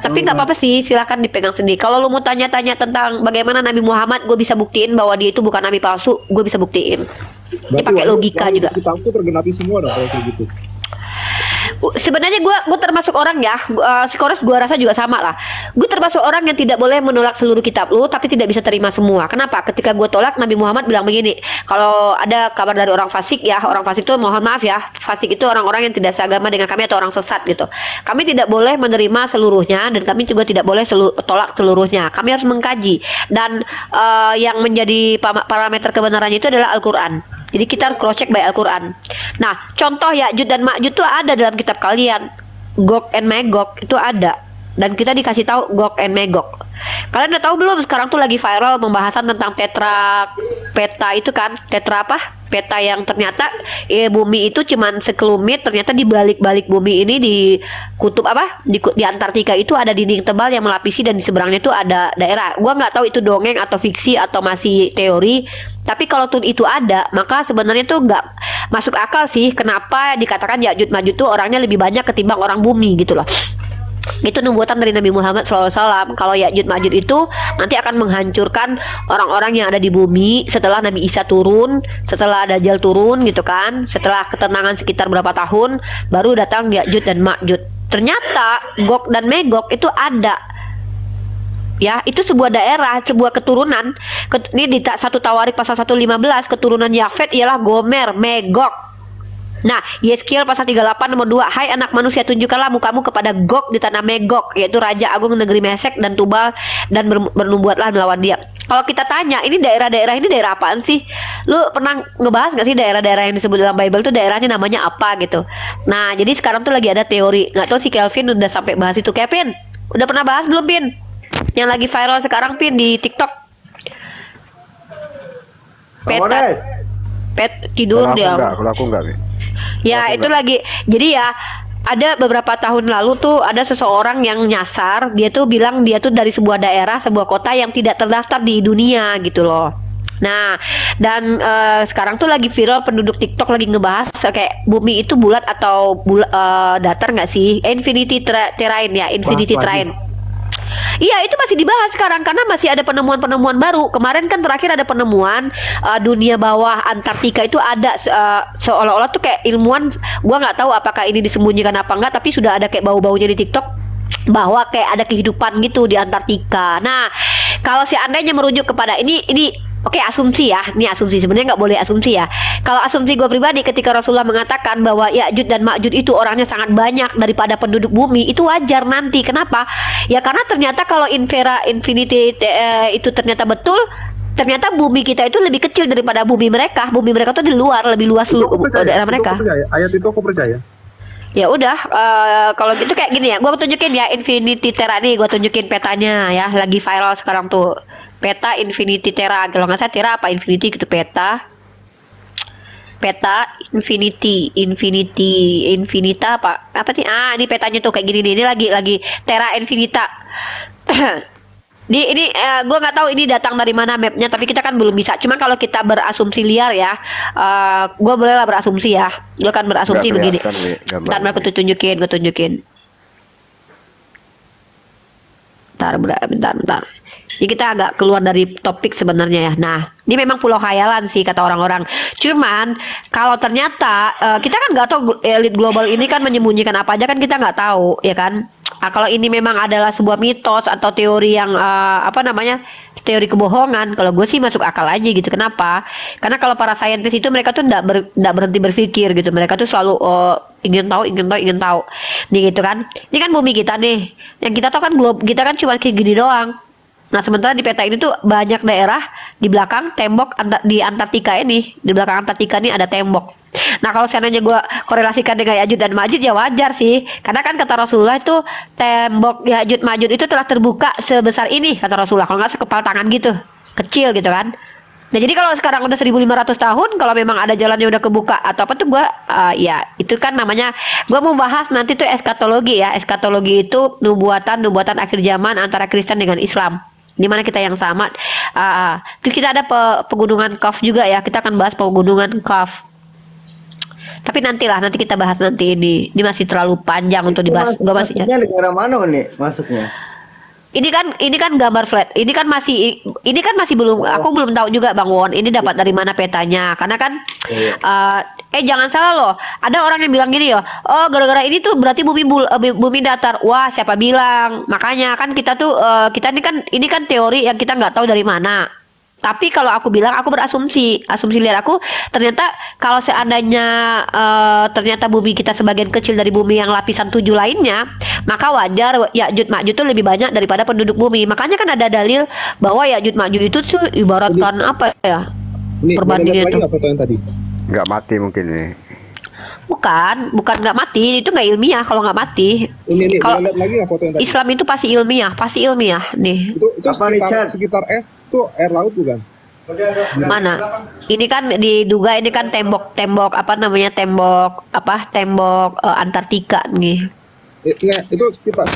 tapi nggak apa-apa sih, silahkan dipegang sendiri. Kalau lu mau tanya-tanya tentang bagaimana Nabi Muhammad, gue bisa buktiin bahwa dia itu bukan nabi palsu. Gue bisa buktiin. Dia pakai logika juga. Kitabku tergenapi semua dong kalau kayak gitu. Sebenarnya gue termasuk orang ya, Skores gue rasa juga sama lah. Gue termasuk orang yang tidak boleh menolak seluruh kitab lu, tapi tidak bisa terima semua. Kenapa? Ketika gue tolak, Nabi Muhammad bilang begini, kalau ada kabar dari orang fasik ya, orang fasik itu mohon maaf ya, fasik itu orang-orang yang tidak seagama dengan kami atau orang sesat gitu. Kami tidak boleh menerima seluruhnya dan kami juga tidak boleh tolak seluruhnya. Kami harus mengkaji dan yang menjadi parameter kebenarannya itu adalah Al-Quran. Jadi kita harus cross check by Al-Quran. Nah, contoh Ya'juj dan Ma'juj itu ada dalam kitab kalian. Gog and Magog itu ada. Dan kita dikasih tahu Gog and Magog. Kalian udah tahu belum sekarang tuh lagi viral pembahasan tentang peta itu kan? Tetra apa? Peta yang ternyata bumi itu cuman sekelumit, ternyata di balik-balik bumi ini di kutub apa? Di Antartika itu ada dinding tebal yang melapisi dan di seberangnya itu ada daerah. Gua nggak tahu itu dongeng atau fiksi atau masih teori. Tapi kalau tuh itu ada, maka sebenarnya tuh nggak masuk akal sih. Kenapa dikatakan Ya'juj Ma'juj tuh orangnya lebih banyak ketimbang orang bumi gitu loh. Itu nubuatan dari Nabi Muhammad SAW. Kalau Ya'juj Ma'juj itu nanti akan menghancurkan orang-orang yang ada di bumi setelah Nabi Isa turun, setelah Dajjal turun gitu kan, setelah ketenangan sekitar berapa tahun baru datang Ya'juj dan Ma'juj. Ternyata Gog dan Magog itu ada. Ya, itu sebuah daerah, sebuah keturunan. Ini di 1 Tawarik pasal 115, keturunan Yafet ialah Gomer, Magog. Nah, Yeskiel pasal 38 nomor 2, hai anak manusia, tunjukkanlah mukamu kepada Gog di tanah Magog, yaitu raja agung negeri Mesek dan Tubal, dan bernubuatlah melawan dia. Kalau kita tanya, ini daerah-daerah ini daerah apaan sih? Lu pernah ngebahas gak sih daerah-daerah yang disebut dalam Bible itu daerahnya namanya apa gitu? Nah, jadi sekarang tuh lagi ada teori. Nggak tahu si Kelvin udah sampai bahas itu. Kevin, udah pernah bahas belum, Pin? Yang lagi viral sekarang, Pin, di TikTok. Tidur dia. Kalau aku enggak, Ya, itu lagi. Jadi ya, ada beberapa tahun lalu tuh ada seseorang yang nyasar, dia tuh bilang dia tuh dari sebuah daerah, sebuah kota yang tidak terdaftar di dunia gitu loh. Nah, dan sekarang tuh lagi viral, penduduk TikTok lagi ngebahas kayak bumi itu bulat atau datar nggak sih? Infinity terrain ya, infinity terrain. Iya, itu masih dibahas sekarang karena masih ada penemuan-penemuan baru. Kemarin kan terakhir ada penemuan dunia bawah Antartika itu ada seolah-olah tuh kayak ilmuwan, gua nggak tahu apakah ini disembunyikan apa enggak, tapi sudah ada kayak bau-baunya di TikTok bahwa kayak ada kehidupan gitu di Antartika. Nah, kalau seandainya merujuk kepada ini oke, asumsi ya, ini asumsi, sebenarnya nggak boleh asumsi ya. Kalau asumsi gue pribadi, ketika Rasulullah mengatakan bahwa Ya'juj dan Ma'juj itu orangnya sangat banyak daripada penduduk bumi, itu wajar nanti. Kenapa? Ya karena ternyata kalau infinity itu ternyata betul, ternyata bumi kita itu lebih kecil daripada bumi mereka. Bumi mereka tuh di luar, lebih luas daerah mereka. Ayat itu aku percaya. Ya udah, kalau gitu kayak gini ya, gue tunjukin ya Infinity Terra nih, gue tunjukin petanya ya, lagi viral sekarang tuh. Peta Infinity Terra, kalau nggak salah Terra apa Infinity gitu, peta Infinita apa nih? Ah, ini petanya tuh kayak gini nih, ini lagi Terra Infinita. Ini gue nggak tahu ini datang dari mana mapnya, tapi kita kan belum bisa. Cuman kalau kita berasumsi liar ya, gue bolehlah berasumsi ya. Gue kan berasumsi begini. Bentar, gue tunjukin. Bentar. Jadi kita agak keluar dari topik sebenarnya ya. Nah, ini memang pulau khayalan sih kata orang-orang. Cuman kalau ternyata kita kan nggak tahu elit global ini kan menyembunyikan apa aja kan kita nggak tahu ya kan. Nah, kalau ini memang adalah sebuah mitos atau teori yang teori kebohongan, kalau gue sih masuk akal aja gitu. Kenapa? Karena kalau para saintis itu mereka tuh nggak berhenti berpikir gitu. Mereka tuh selalu ingin tahu. Nih gitu kan. Ini kan bumi kita nih. Yang kita tahu kan kita kan cuma kayak gini doang. Nah, sementara di peta ini tuh banyak daerah di belakang tembok di Antartika ini. Di belakang Antartika ini ada tembok. Nah, kalau seandainya gue korelasikan dengan Ya'juj dan Ma'juj ya wajar sih. Karena kan kata Rasulullah itu tembok Ya'juj Ma'juj itu telah terbuka sebesar ini kata Rasulullah. Kalau nggak sekepal tangan gitu. Kecil gitu kan. Nah, jadi kalau sekarang udah 1500 tahun, kalau memang ada jalannya udah kebuka atau apa tuh gue ya itu kan namanya, gue mau bahas nanti tuh eskatologi ya. Eskatologi itu nubuatan akhir zaman antara Kristen dengan Islam. Di mana kita yang sama. Terus kita ada pegunungan Kaf juga ya. Kita akan bahas pegunungan Kaf. Tapi nanti kita bahas nanti ini. Ini masih terlalu panjang untuk dibahas. Masuknya negara mana nih masuknya? Ini kan gambar flat. Ini kan masih belum. Aku belum tahu juga Bang Won. Ini dapat dari mana petanya? Karena kan jangan salah loh. Ada orang yang bilang gini ya. Oh, gara-gara ini tuh berarti bumi datar. Wah, siapa bilang? Makanya kan kita tuh ini kan teori yang kita nggak tahu dari mana. Tapi kalau aku bilang, aku asumsi liar aku, ternyata kalau seandainya ternyata bumi kita sebagian kecil dari bumi yang lapisan 7 lainnya, maka wajar Ya'juj Ma'juj itu lebih banyak daripada penduduk bumi. Makanya kan ada dalil bahwa Ya'juj Ma'juj itu tuh ibaratkan apa ya? Nih, perbandingan itu. Foto yang tadi. Nggak mati mungkin ini. Bukan nggak mati, itu nggak ilmiah kalau nggak mati. Ini Kalau boleh lihat lagi nggak foto yang tadi? Islam itu pasti ilmiah nih. Itu Apa, Richard? sekitar tuh air laut bukan? Mana? Ini kan diduga ini kan tembok apa namanya tembok Antartika nih. Iya, itu sekitar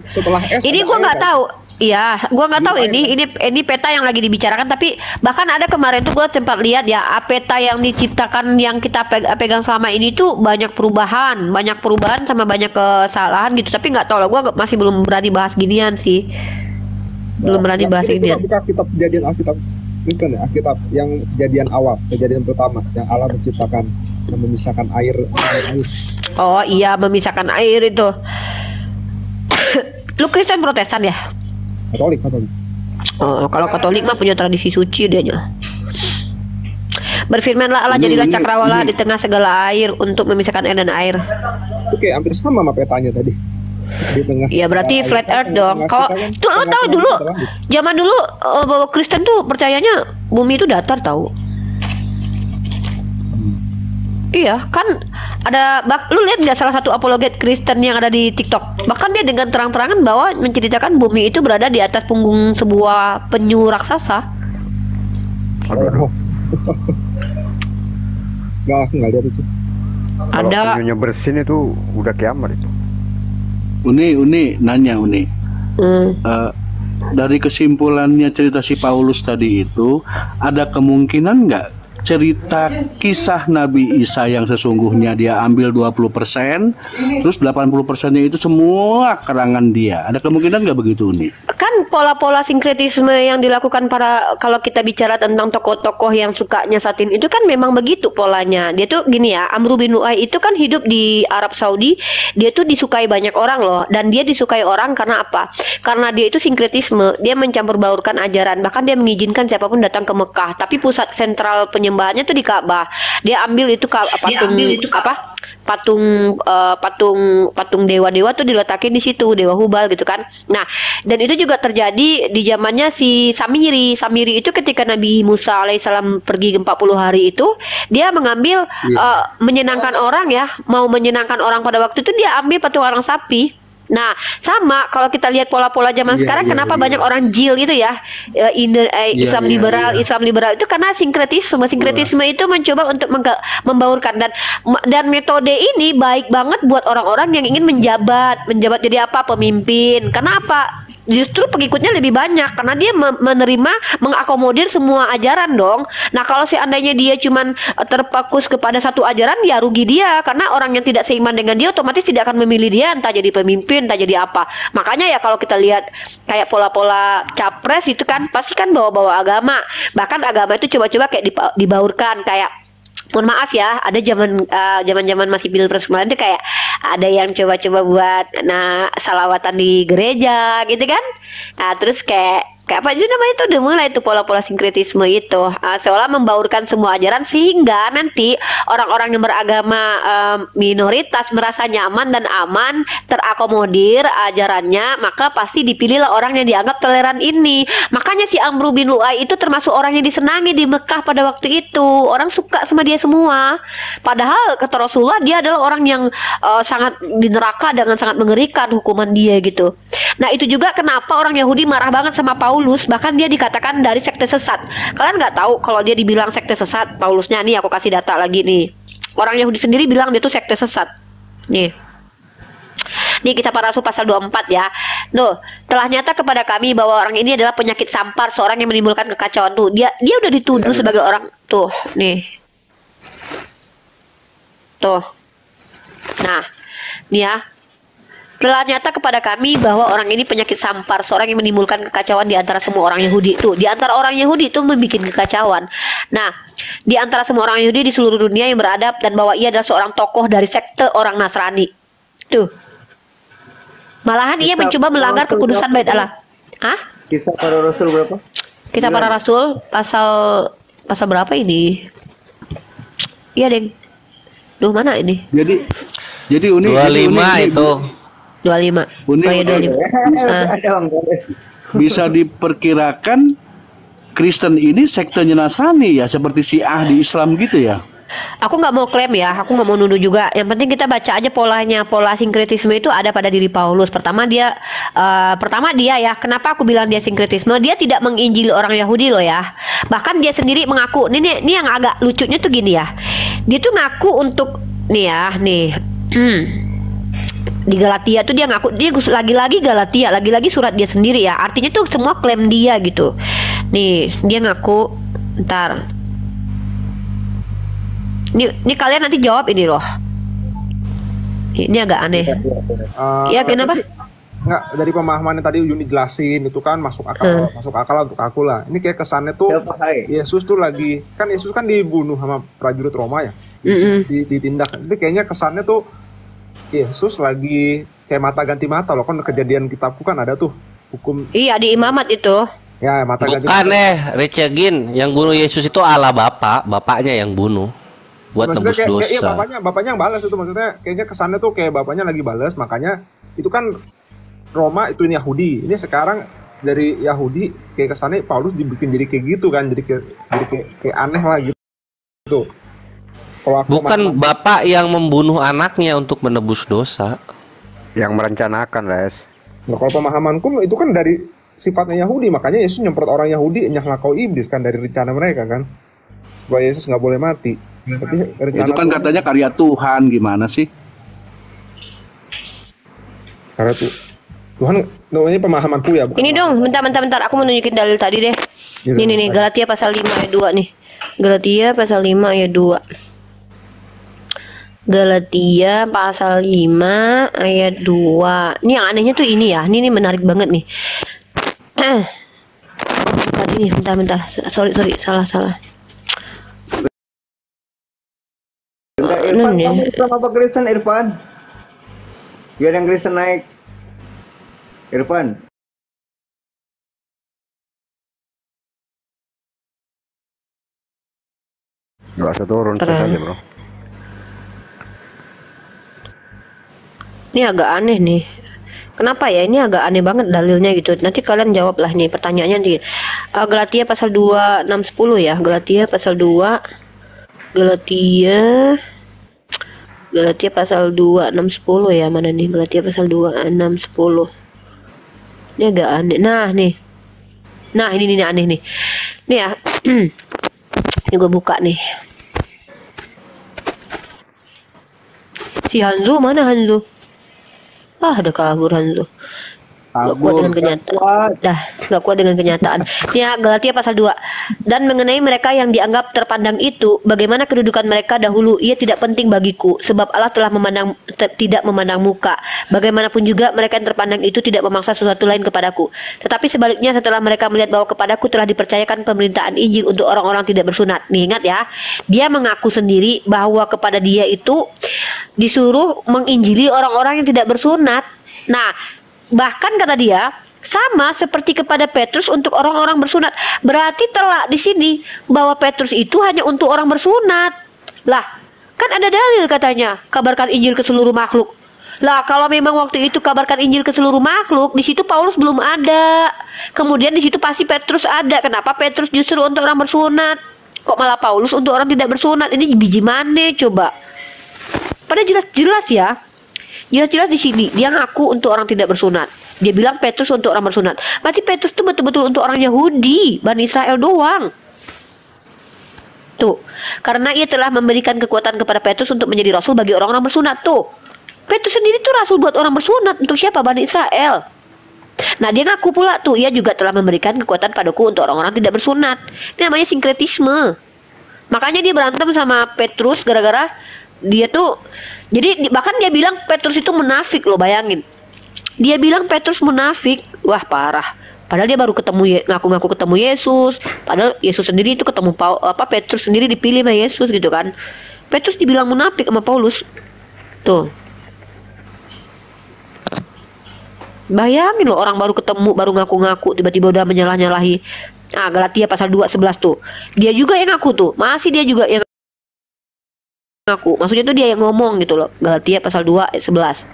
setelah es. Ini ada gua air, nggak kan? tahu. Iya, gua nggak tahu ini peta yang lagi dibicarakan, tapi bahkan ada kemarin tuh gua sempat lihat ya, peta yang diciptakan yang kita pegang selama ini tuh banyak perubahan sama banyak kesalahan gitu. Tapi nggak tahu lah, gua masih belum berani bahas ginian sih. Belum berani bahas Jadi ginian. kita buka kitab kejadian Alkitab Kristen ya, Alkitab yang kejadian awal, kejadian pertama yang Allah menciptakan dan memisahkan air. Oh iya, memisahkan air itu. Lu Kristen Protestan ya? Katolik. Oh, kalau Katolik mah punya tradisi suci dianya. Berfirmanlah Allah, jadilah cakrawala di tengah segala air untuk memisahkan air dan air. Oke, hampir sama petanya tadi. Di tengah. Ya berarti flat earth dong. Kalau tuh lo tahu dulu, zaman dulu bahwa Kristen tuh percayanya bumi itu datar tahu. Iya kan ada lu lihat nggak salah satu apologet Kristen yang ada di TikTok, bahkan dia dengan terang-terangan bahwa menceritakan bumi itu berada di atas punggung sebuah penyu raksasa. Aduh. Nggak lihat itu. Kalau Ada penyunya bersin itu udah kiamat itu. Uni nanya Uni. Hmm. Dari kesimpulannya cerita si Paulus tadi itu, ada kemungkinan nggak cerita kisah Nabi Isa yang sesungguhnya dia ambil 20%, terus 80%-nya itu semua karangan dia? Ada kemungkinan nggak begitu Uni? Kan pola-pola sinkretisme yang dilakukan kalau kita bicara tentang tokoh-tokoh yang suka nyasatin itu kan memang begitu polanya. Dia tuh gini ya, Amr bin Lu'ay itu kan hidup di Arab Saudi, dia tuh disukai banyak orang loh, dan dia disukai orang karena apa? Karena dia itu sinkretisme, dia mencampur baurkan ajaran, bahkan dia mengizinkan siapapun datang ke Mekah, tapi pusat sentral penyembahannya tuh di Ka'bah. Dia ambil itu patung dewa-dewa tuh diletakin di situ, dewa Hubal gitu kan. Nah, dan itu juga terjadi di zamannya si Samiri. Samiri itu ketika Nabi Musa alaihissalam pergi 40 hari itu, dia mengambil menyenangkan orang ya, mau menyenangkan orang pada waktu itu dia ambil patung orang sapi. Nah, sama kalau kita lihat pola-pola zaman sekarang, kenapa banyak orang jil gitu ya, Islam liberal itu karena sinkretisme itu mencoba untuk membaurkan, dan metode ini baik banget buat orang-orang yang ingin menjabat jadi apa, pemimpin. Karena apa? Justru pengikutnya lebih banyak karena dia mengakomodir semua ajaran dong. Nah, kalau seandainya dia cuman terfokus kepada satu ajaran, ya rugi dia, karena orang yang tidak seiman dengan dia otomatis tidak akan memilih dia, entah jadi pemimpin, entah jadi apa. Makanya ya kalau kita lihat kayak pola-pola capres itu kan pasti kan bawa-bawa agama. Bahkan agama itu coba-coba kayak dibaurkan, kayak mohon maaf ya, ada zaman masih pilpres kemarin tuh kayak ada yang coba-coba buat salawatan di gereja gitu kan. Nah, terus kayak apa itu namanya, itu udah mulai tuh pola-pola sinkretisme itu, seolah membaurkan semua ajaran sehingga nanti orang-orang yang beragama minoritas merasa nyaman dan aman terakomodir ajarannya, maka pasti dipilihlah orang yang dianggap toleran ini. Makanya si Amr bin Lu'ay itu termasuk orang yang disenangi di Mekah pada waktu itu, orang suka sama dia semua. Padahal kata Rasulullah dia adalah orang yang sangat di neraka dengan sangat mengerikan hukuman dia gitu. Nah, itu juga kenapa orang Yahudi marah banget sama Paulus, bahkan dia dikatakan dari sekte sesat. Kalian nggak tahu kalau dia dibilang sekte sesat, Paulusnya nih aku kasih data lagi nih. Orang Yahudi sendiri bilang dia tuh sekte sesat. Nih Kisah Para Rasul pasal 24 ya. Telah nyata kepada kami bahwa orang ini adalah penyakit sampar, seorang yang menimbulkan kekacauan tuh. Dia udah dituduh sebagai orang tuh, nih. Tuh. Nah, nih ya. Telah nyata kepada kami bahwa orang ini penyakit sampar, seorang yang menimbulkan kekacauan di antara semua orang Yahudi. Tuh, di antara orang Yahudi itu membuat kekacauan. Nah, di antara semua orang Yahudi di seluruh dunia yang beradab, dan bahwa ia adalah seorang tokoh dari sekte orang Nasrani. Tuh. Malahan ia mencoba melanggar kekudusan Bait Allah. Hah? Kisah Para Rasul berapa? Kisah Para Rasul pasal berapa ini? Iya, Deng. Duh, mana ini? Jadi Uni 25 itu. 25. Uni, Oh ya 25. bisa diperkirakan Kristen ini sektenya Nasrani ya, seperti Syiah di Islam gitu ya? Aku nggak mau klaim ya, aku nggak mau nuduh juga. Yang penting kita baca aja polanya. Pola sinkretisme itu ada pada diri Paulus. Pertama dia ya, kenapa aku bilang dia sinkretisme? Dia tidak menginjili orang Yahudi loh ya. Bahkan dia sendiri mengaku. Ini yang agak lucunya tuh gini ya. Dia tuh ngaku untuk di Galatia tuh dia ngaku, dia lagi-lagi Galatia, lagi-lagi surat dia sendiri ya. Artinya tuh semua klaim dia gitu. Nih, dia ngaku. Ntar. Ini kalian nanti jawab ini loh. Ini agak aneh. Ya kenapa? Enggak, dari pemahaman yang tadi Yuni jelasin itu kan masuk akal untuk aku lah. Ini kayak kesannya tuh Yesus tuh lagi, kan Yesus kan dibunuh sama prajurit Roma ya. Ditindak. Itu kayaknya kesannya tuh Yesus lagi kayak mata ganti mata loh. Kan kejadian kitabku kan ada tuh hukum. Iya, di imamat itu. Ya, mata ganti Bukan mata. Recegin, yang bunuh Yesus itu Allah bapaknya yang bunuh. Buat Maksudnya tebus dosa. iya, bapaknya yang balas itu, maksudnya kayaknya kesannya tuh kayak bapaknya lagi balas, makanya itu kan Roma itu Yahudi. Ini sekarang dari Yahudi kayak kesannya Paulus dibikin jadi kayak gitu kan, jadi kayak aneh lah gitu. Kalau aku Bukan bapak yang membunuh anaknya untuk menebus dosa. Yang merencanakan, Les. Nah, kalau pemahamanku itu kan dari sifatnya Yahudi, makanya Yesus nyemprot orang Yahudi nyahlakau iblis kan dari rencana mereka kan, supaya Yesus nggak boleh mati. Tapi Itu kan katanya karya Tuhan, gimana sih? Karena Tuhan namanya pemahamanku ya. Ini dong, bentar. Aku mau nunjukin dalil tadi deh. Nih, Galatia pasal 5 ayat 2 nih. Galatia pasal 5 ayat 2. Galatia pasal 5 ayat 2. Ini yang anehnya tuh ini ya. Ini menarik banget nih. Tadi nih, bentar. Sorry, salah. Bentar, Irfan, kamu Islam apa Kristen, Irfan? Biar yang Kristen naik. Irfan. Nggak usah turun saja, bro. Ini agak aneh nih. Kenapa ya? Ini agak aneh banget dalilnya gitu. Nanti kalian jawab lah nih pertanyaannya nanti. Galatia pasal 2 6 10 ya. Galatia pasal 2 Galatia pasal 2 6 10 ya. Mana nih? Galatia pasal 2 6 10. Ini agak aneh. Nah, nih. Nah, ini aneh nih. Nih ya. Ini gue buka nih. Si Hanzo mana Hanzo? Ada kabur Hanzo. Gak kuat dengan kenyataan. Gak kuat dengan kenyataan. Ya, Galatia pasal 2. Dan mengenai mereka yang dianggap terpandang itu, bagaimana kedudukan mereka dahulu, ia tidak penting bagiku, sebab Allah telah tidak memandang muka. Bagaimanapun juga mereka yang terpandang itu tidak memaksa sesuatu lain kepadaku. Tetapi sebaliknya, setelah mereka melihat bahwa kepadaku telah dipercayakan pemerintahan Injil untuk orang-orang tidak bersunat. Nih, ingat ya, dia mengaku sendiri bahwa kepada dia itu disuruh menginjili orang-orang yang tidak bersunat. Nah, bahkan kata dia sama seperti kepada Petrus untuk orang-orang bersunat. Berarti telak di sini bahwa Petrus itu hanya untuk orang bersunat. Lah, kan ada dalil katanya kabarkan Injil ke seluruh makhluk. Lah, kalau memang waktu itu kabarkan Injil ke seluruh makhluk, di situ Paulus belum ada. Kemudian di situ pasti Petrus ada. Kenapa Petrus justru untuk orang bersunat? Kok malah Paulus untuk orang tidak bersunat? Ini biji mana coba? Pada jelas-jelas ya. Jelas-jelas di sini dia ngaku untuk orang tidak bersunat. Dia bilang Petrus untuk orang bersunat. Berarti Petrus itu betul-betul untuk orang Yahudi, Bani Israel doang. Tuh, karena ia telah memberikan kekuatan kepada Petrus untuk menjadi rasul bagi orang-orang bersunat. Tuh, Petrus sendiri tuh rasul buat orang bersunat. Untuk siapa? Bani Israel. Nah, dia ngaku pula tuh, ia juga telah memberikan kekuatan padaku untuk orang-orang tidak bersunat. Ini namanya sinkretisme. Makanya dia berantem sama Petrus gara-gara dia tuh, jadi bahkan dia bilang Petrus itu munafik loh, bayangin. Dia bilang Petrus munafik. Wah, parah. Padahal dia baru ketemu, ngaku-ngaku ketemu Yesus. Padahal Yesus sendiri itu ketemu Petrus sendiri dipilih sama Yesus gitu kan. Petrus dibilang munafik sama Paulus. Tuh. Bayangin loh, orang baru ketemu, baru ngaku-ngaku, tiba-tiba udah menyalah-nyalahi. Nah, Galatia pasal 2:11 tuh. Dia juga yang ngaku tuh. Masih dia juga yang ngaku. Maksudnya tuh dia yang ngomong gitu loh. Galatia pasal 2 ayat 11.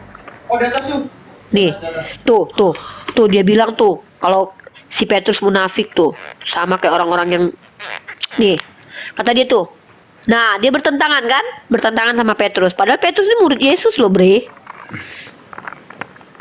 Nih, tuh dia bilang tuh kalau si Petrus munafik tuh sama kayak orang-orang yang nih. Kata dia tuh, Nah, dia bertentangan kan? Bertentangan sama Petrus. Padahal Petrus ini murid Yesus loh, Bre.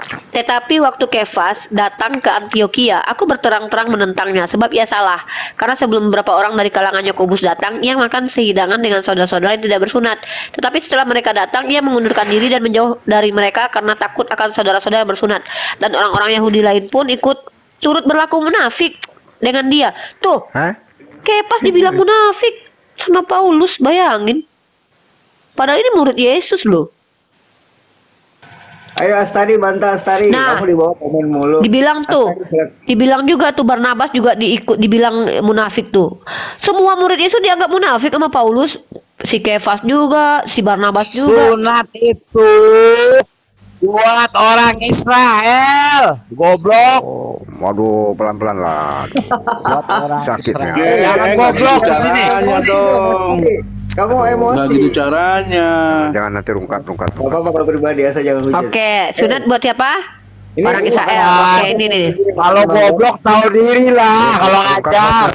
Tetapi waktu Kefas datang ke Antioquia, aku berterang-terang menentangnya, sebab ia salah. Karena sebelum beberapa orang dari kalangan Yakobus datang, ia makan sehidangan dengan saudara-saudara yang tidak bersunat. Tetapi setelah mereka datang, ia mengundurkan diri dan menjauh dari mereka karena takut akan saudara-saudara yang bersunat. Dan orang-orang Yahudi lain pun ikut turut berlaku munafik dengan dia. Tuh, Kefas dibilang munafik sama Paulus, bayangin. Padahal ini murid Yesus loh. Ayo Astari, bantah Astari. Nah, kamu dibawa komen mulu. Dibilang tuh, dibilang juga tuh Barnabas juga dibilang munafik tuh. Semua murid Yesus dianggap munafik sama Paulus. Si Kefas juga, si Barnabas juga. Sunat itu buat orang Israel, goblok. Oh, waduh, pelan-pelan lah. Buat orang Sakitnya. Jangan goblok di sini. Dong. Kamu emosi. Nggak gitu caranya. Jangan nanti rungkat. Apa kalau pribadi asal jangan hujat. Oke, sunat buat siapa? Ini Orang Israel. Oke, ini nih. Kalau goblok tahu diri lah, kalau ngajar.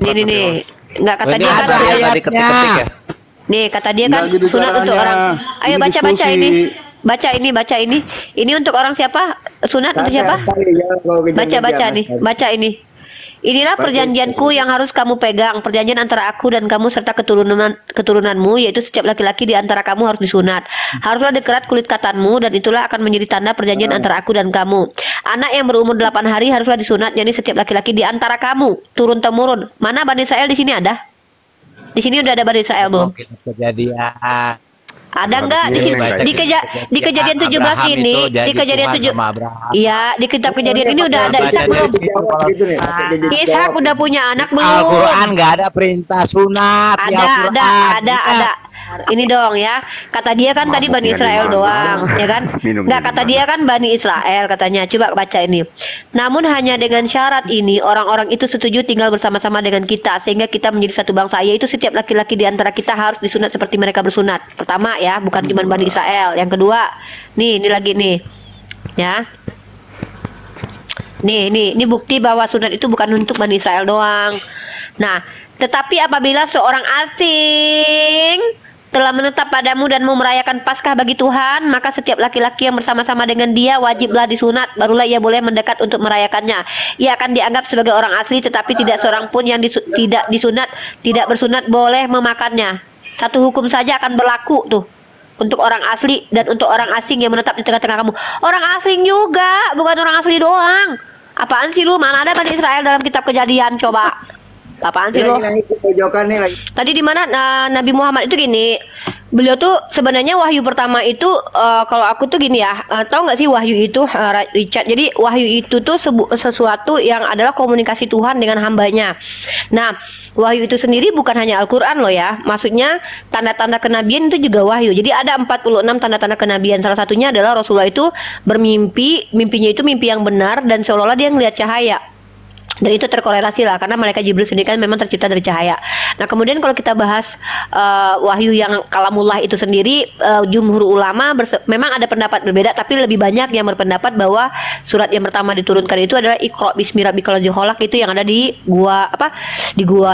Ini nih. Enggak kata dia kan. Tadi ketik-ketik ya. Nih, kata dia kan Nggak gitu sunat untuk caranya. orang. Ayo Ini baca diskusi. ini. Baca ini. Ini untuk orang siapa? Sunat untuk siapa? Baca nih. Baca ini. Inilah perjanjianku yang harus kamu pegang, perjanjian antara aku dan kamu serta keturunanmu, yaitu setiap laki-laki di antara kamu harus disunat. Haruslah dikerat kulit katanmu, dan itulah akan menjadi tanda perjanjian antara aku dan kamu. Anak yang berumur 8 hari haruslah disunat, yakni setiap laki-laki di antara kamu, turun-temurun. Mana Bani Israel di sini ada? Di sini udah ada Bani Israel belum? Kejadian. Ada enggak di sini di kejadian 17 ini, di kejadian 7. Iya, di kitab kejadian ini udah ada Ishak belum? Ishak udah punya anak belum? Al-Quran nggak ada perintah sunat. di Al-Quran. Ada. Ini dong ya. Kata dia kan tadi Bani Israel doang, ya kan? Enggak, kata dia kan Bani Israel katanya. Coba baca ini. Namun hanya dengan syarat ini orang-orang itu setuju tinggal bersama-sama dengan kita sehingga kita menjadi satu bangsa, yaitu setiap laki-laki di antara kita harus disunat seperti mereka bersunat. Pertama ya, bukan cuma Bani Israel. Yang kedua, ini lagi nih. Ya. Ini bukti bahwa sunat itu bukan untuk Bani Israel doang. Nah, tetapi apabila seorang asing telah menetap padamu dan mau merayakan Paskah bagi Tuhan, maka setiap laki-laki yang bersama-sama dengan dia wajiblah disunat, barulah ia boleh mendekat untuk merayakannya. Ia akan dianggap sebagai orang asli, tetapi tidak seorang pun yang tidak bersunat boleh memakannya. Satu hukum saja akan berlaku tuh untuk orang asli dan untuk orang asing yang menetap di tengah-tengah kamu. Orang asing juga, bukan orang asli doang. Apaan sih lu? Mana ada Bani Israel dalam kitab Kejadian, coba? Apaan sih lo? Tadi di mana Nabi Muhammad itu gini, beliau tuh sebenarnya wahyu pertama itu kalau aku tuh gini ya, tahu nggak sih wahyu itu Richard? Jadi wahyu itu tuh sesuatu yang adalah komunikasi Tuhan dengan hambanya. Nah, wahyu itu sendiri bukan hanya Al-Quran loh ya, maksudnya tanda-tanda kenabian itu juga wahyu. Jadi ada 46 tanda-tanda kenabian. Salah satunya adalah Rasulullah itu bermimpi, mimpinya itu mimpi yang benar dan seolah-olah dia ngelihat cahaya. Dan itu terkorelasi lah karena malaikat Jibril sendiri kan memang tercipta dari cahaya. Nah, kemudian kalau kita bahas wahyu yang kalamullah itu sendiri, jumhur ulama memang ada pendapat berbeda, tapi lebih banyak yang berpendapat bahwa surat yang pertama diturunkan itu adalah Iqra bismi rabbikal ladzi khalaq, itu yang ada di gua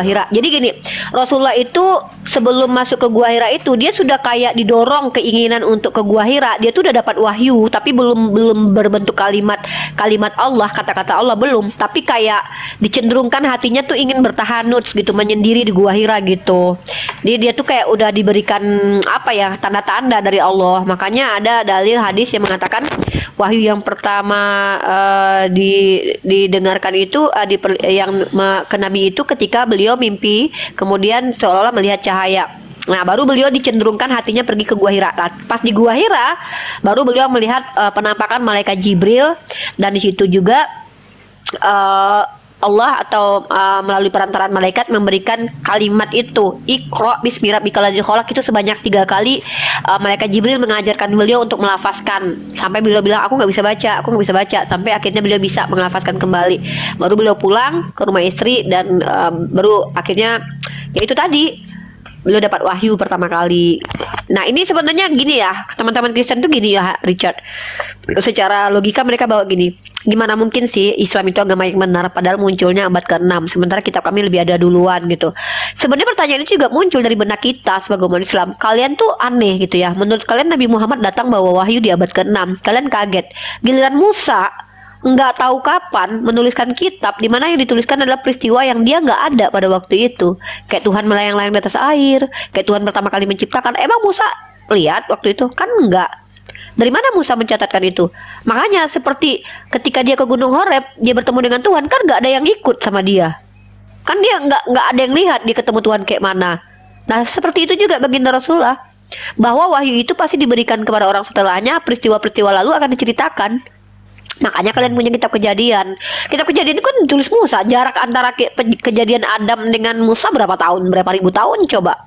Hira. Jadi gini, Rasulullah itu sebelum masuk ke gua Hira itu dia sudah kayak didorong keinginan untuk ke gua Hira. Dia tuh udah dapat wahyu, tapi belum berbentuk kalimat Allah, kata-kata Allah belum, tapi kayak dicenderungkan hatinya tuh ingin bertahanuts gitu, menyendiri di gua Hira gitu. Dia tuh kayak udah diberikan tanda-tanda dari Allah. Makanya ada dalil hadis yang mengatakan wahyu yang pertama didengarkan itu ke Nabi itu ketika beliau mimpi kemudian seolah-olah melihat cahaya. Nah, baru beliau dicenderungkan hatinya pergi ke Gua Hira. Nah, pas di Gua Hira baru beliau melihat penampakan malaikat Jibril, dan di situ juga Allah atau melalui perantaraan malaikat memberikan kalimat itu, Iqra bismi rabbikal ladzi khalaq, itu sebanyak 3 kali. Malaikat Jibril mengajarkan beliau untuk melafazkan sampai beliau bilang aku nggak bisa baca, sampai akhirnya beliau bisa melafazkan kembali. Baru beliau pulang ke rumah istri dan baru akhirnya ya itu tadi beliau dapat wahyu pertama kali. Nah, ini sebenarnya gini ya, teman-teman Kristen tuh gini ya Richard. Secara logika mereka bawa gini. Gimana mungkin sih Islam itu agama yang benar padahal munculnya abad ke-6 sementara kitab kami lebih ada duluan gitu. Sebenarnya pertanyaan itu juga muncul dari benak kita sebagai umat Islam. Kalian tuh aneh gitu ya. Menurut kalian Nabi Muhammad datang bawa wahyu di abad ke-6. Kalian kaget. Giliran Musa nggak tahu kapan menuliskan kitab di mana yang dituliskan adalah peristiwa yang dia nggak ada pada waktu itu. Kayak Tuhan melayang-layang di atas air, kayak Tuhan pertama kali menciptakan. Emang Musa lihat waktu itu? Kan enggak. Dari mana Musa mencatatkan itu? Makanya seperti ketika dia ke Gunung Horeb, dia bertemu dengan Tuhan, kan nggak ada yang ikut sama dia. Kan dia nggak ada yang lihat dia ketemu Tuhan kayak mana. Nah seperti itu juga baginda Rasulullah, bahwa wahyu itu pasti diberikan kepada orang setelahnya, peristiwa-peristiwa lalu akan diceritakan. Makanya kalian punya kitab Kejadian. Kitab Kejadian itu kan tulis Musa. Jarak antara kejadian Adam dengan Musa berapa tahun? Berapa ribu tahun coba?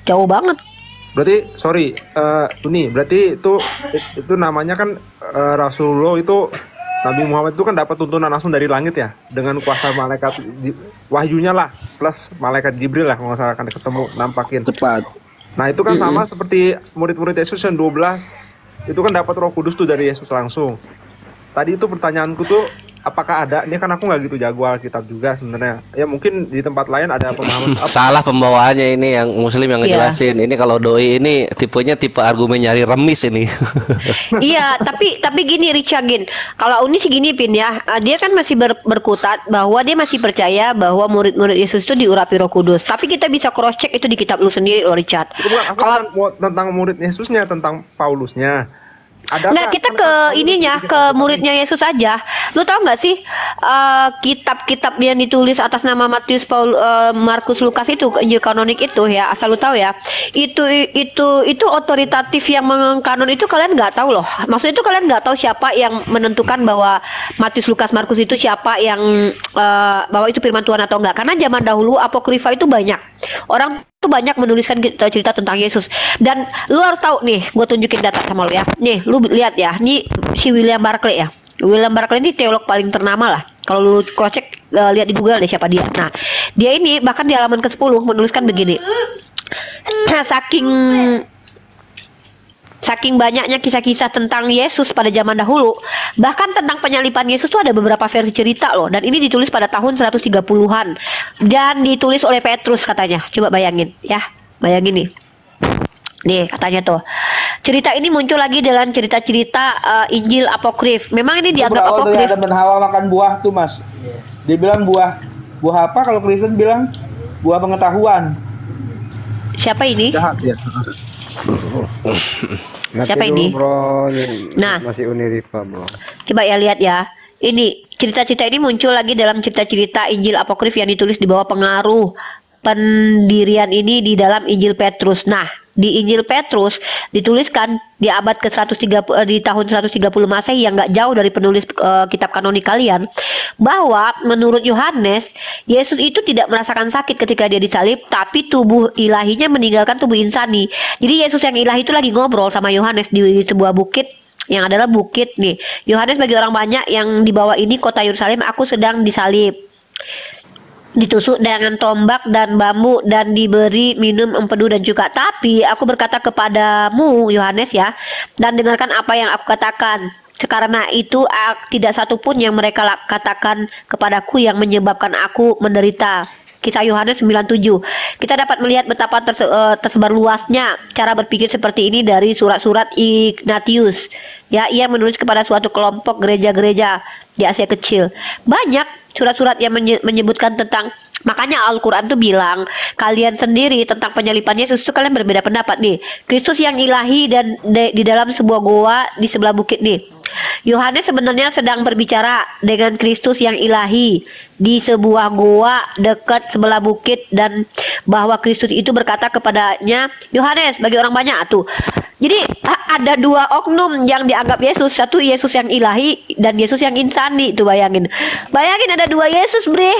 Jauh banget. Berarti sorry, ini berarti itu namanya kan Rasulullah itu Nabi Muhammad itu kan dapat tuntunan langsung dari langit ya, dengan kuasa malaikat wahyunya lah plus malaikat Jibril lah kalau nggak salah, akan ketemu nampakin. Tepat. Nah itu kan sama seperti murid-murid Yesus yang 12 itu kan dapat Roh Kudus tuh dari Yesus langsung. Tadi itu pertanyaanku tuh apakah ada? Ini kan aku nggak gitu jago Alkitab juga sebenarnya. Ya mungkin di tempat lain ada pemahaman. Salah pembawaannya ini yang Muslim yang ngejelasin. Ini kalau doi ini tipenya tipe argumen nyari remis ini. Iya, tapi gini Richagin. Kalau Uni sih gini Pin ya. Dia kan masih berkutat bahwa dia masih percaya bahwa murid-murid Yesus itu diurapi Roh Kudus. Tapi kita bisa cross check itu di kitab lu sendiri loh Richard. Kalau tentang murid Yesusnya, tentang Paulusnya. Nah kita ke ininya, ke muridnya Yesus aja. Lu tahu nggak sih kitab-kitab yang ditulis atas nama Matius, Markus, Lukas itu Injil kanonik itu ya, asal lu tahu ya, itu otoritatif yang mengkanon itu kalian nggak tahu loh. Maksudnya itu kalian nggak tahu siapa yang menentukan bahwa Matius, Lukas, Markus itu siapa yang bahwa itu firman Tuhan atau enggak. Karena zaman dahulu apokrifa itu banyak. Orang tuh banyak menuliskan cerita tentang Yesus. Dan lu harus tahu nih, gue tunjukin data sama lu ya. Nih, lu lihat ya. Ini si William Barclay ya. William Barclay ini teolog paling ternama lah. Kalau lu cross check lihat di Google deh siapa dia. Nah, dia ini bahkan di halaman ke-10 menuliskan begini. Saking banyaknya kisah-kisah tentang Yesus pada zaman dahulu, bahkan tentang penyaliban Yesus tuh ada beberapa versi cerita loh. Dan ini ditulis pada tahun 130-an dan ditulis oleh Petrus katanya. Coba bayangin ya, bayangin nih. Nih katanya tuh cerita ini muncul lagi dalam cerita-cerita Injil apokrif. Memang ini dianggap apokrif. Adam dan Hawa makan buah tuh Mas. Dia bilang buah apa kalau Kristen bilang buah pengetahuan. Siapa ini? Jahat ya. Siapa ini? Bro, nah, masih Unirifa bro. Coba ya lihat ya. Ini cerita-cerita ini muncul lagi dalam cerita-cerita Injil apokrif yang ditulis di bawah pengaruh pendirian ini di dalam Injil Petrus. Nah, di Injil Petrus dituliskan di abad ke-130 di tahun 130 Masehi yang nggak jauh dari penulis kitab kanonik kalian, bahwa menurut Yohanes Yesus itu tidak merasakan sakit ketika dia disalib, tapi tubuh ilahinya meninggalkan tubuh insani. Jadi Yesus yang ilahi itu lagi ngobrol sama Yohanes di sebuah bukit yang adalah bukit nih. Yohanes bagi orang banyak yang dibawa ini kota Yerusalem, aku sedang disalib, ditusuk dengan tombak dan bambu dan diberi minum empedu dan cuka. Tapi aku berkata kepadamu Yohanes ya, dan dengarkan apa yang aku katakan. Karena itu tidak satupun yang mereka katakan kepadaku yang menyebabkan aku menderita. Kisah Yohanes 97. Kita dapat melihat betapa tersebar luasnya cara berpikir seperti ini dari surat-surat Ignatius. Ya, ia menulis kepada suatu kelompok gereja-gereja di Asia Kecil. Banyak surat-surat yang menyebutkan tentang, makanya Al-Quran tuh bilang kalian sendiri tentang penyaliban Yesus itu kalian berbeda pendapat nih. Kristus yang ilahi dan di dalam sebuah goa di sebelah bukit nih. Yohanes sebenarnya sedang berbicara dengan Kristus yang ilahi di sebuah goa dekat sebelah bukit, dan bahwa Kristus itu berkata kepadanya, Yohanes bagi orang banyak tuh. Jadi ada dua oknum yang dianggap Yesus, satu Yesus yang ilahi dan Yesus yang insani. Itu bayangin ada dua Yesus bre.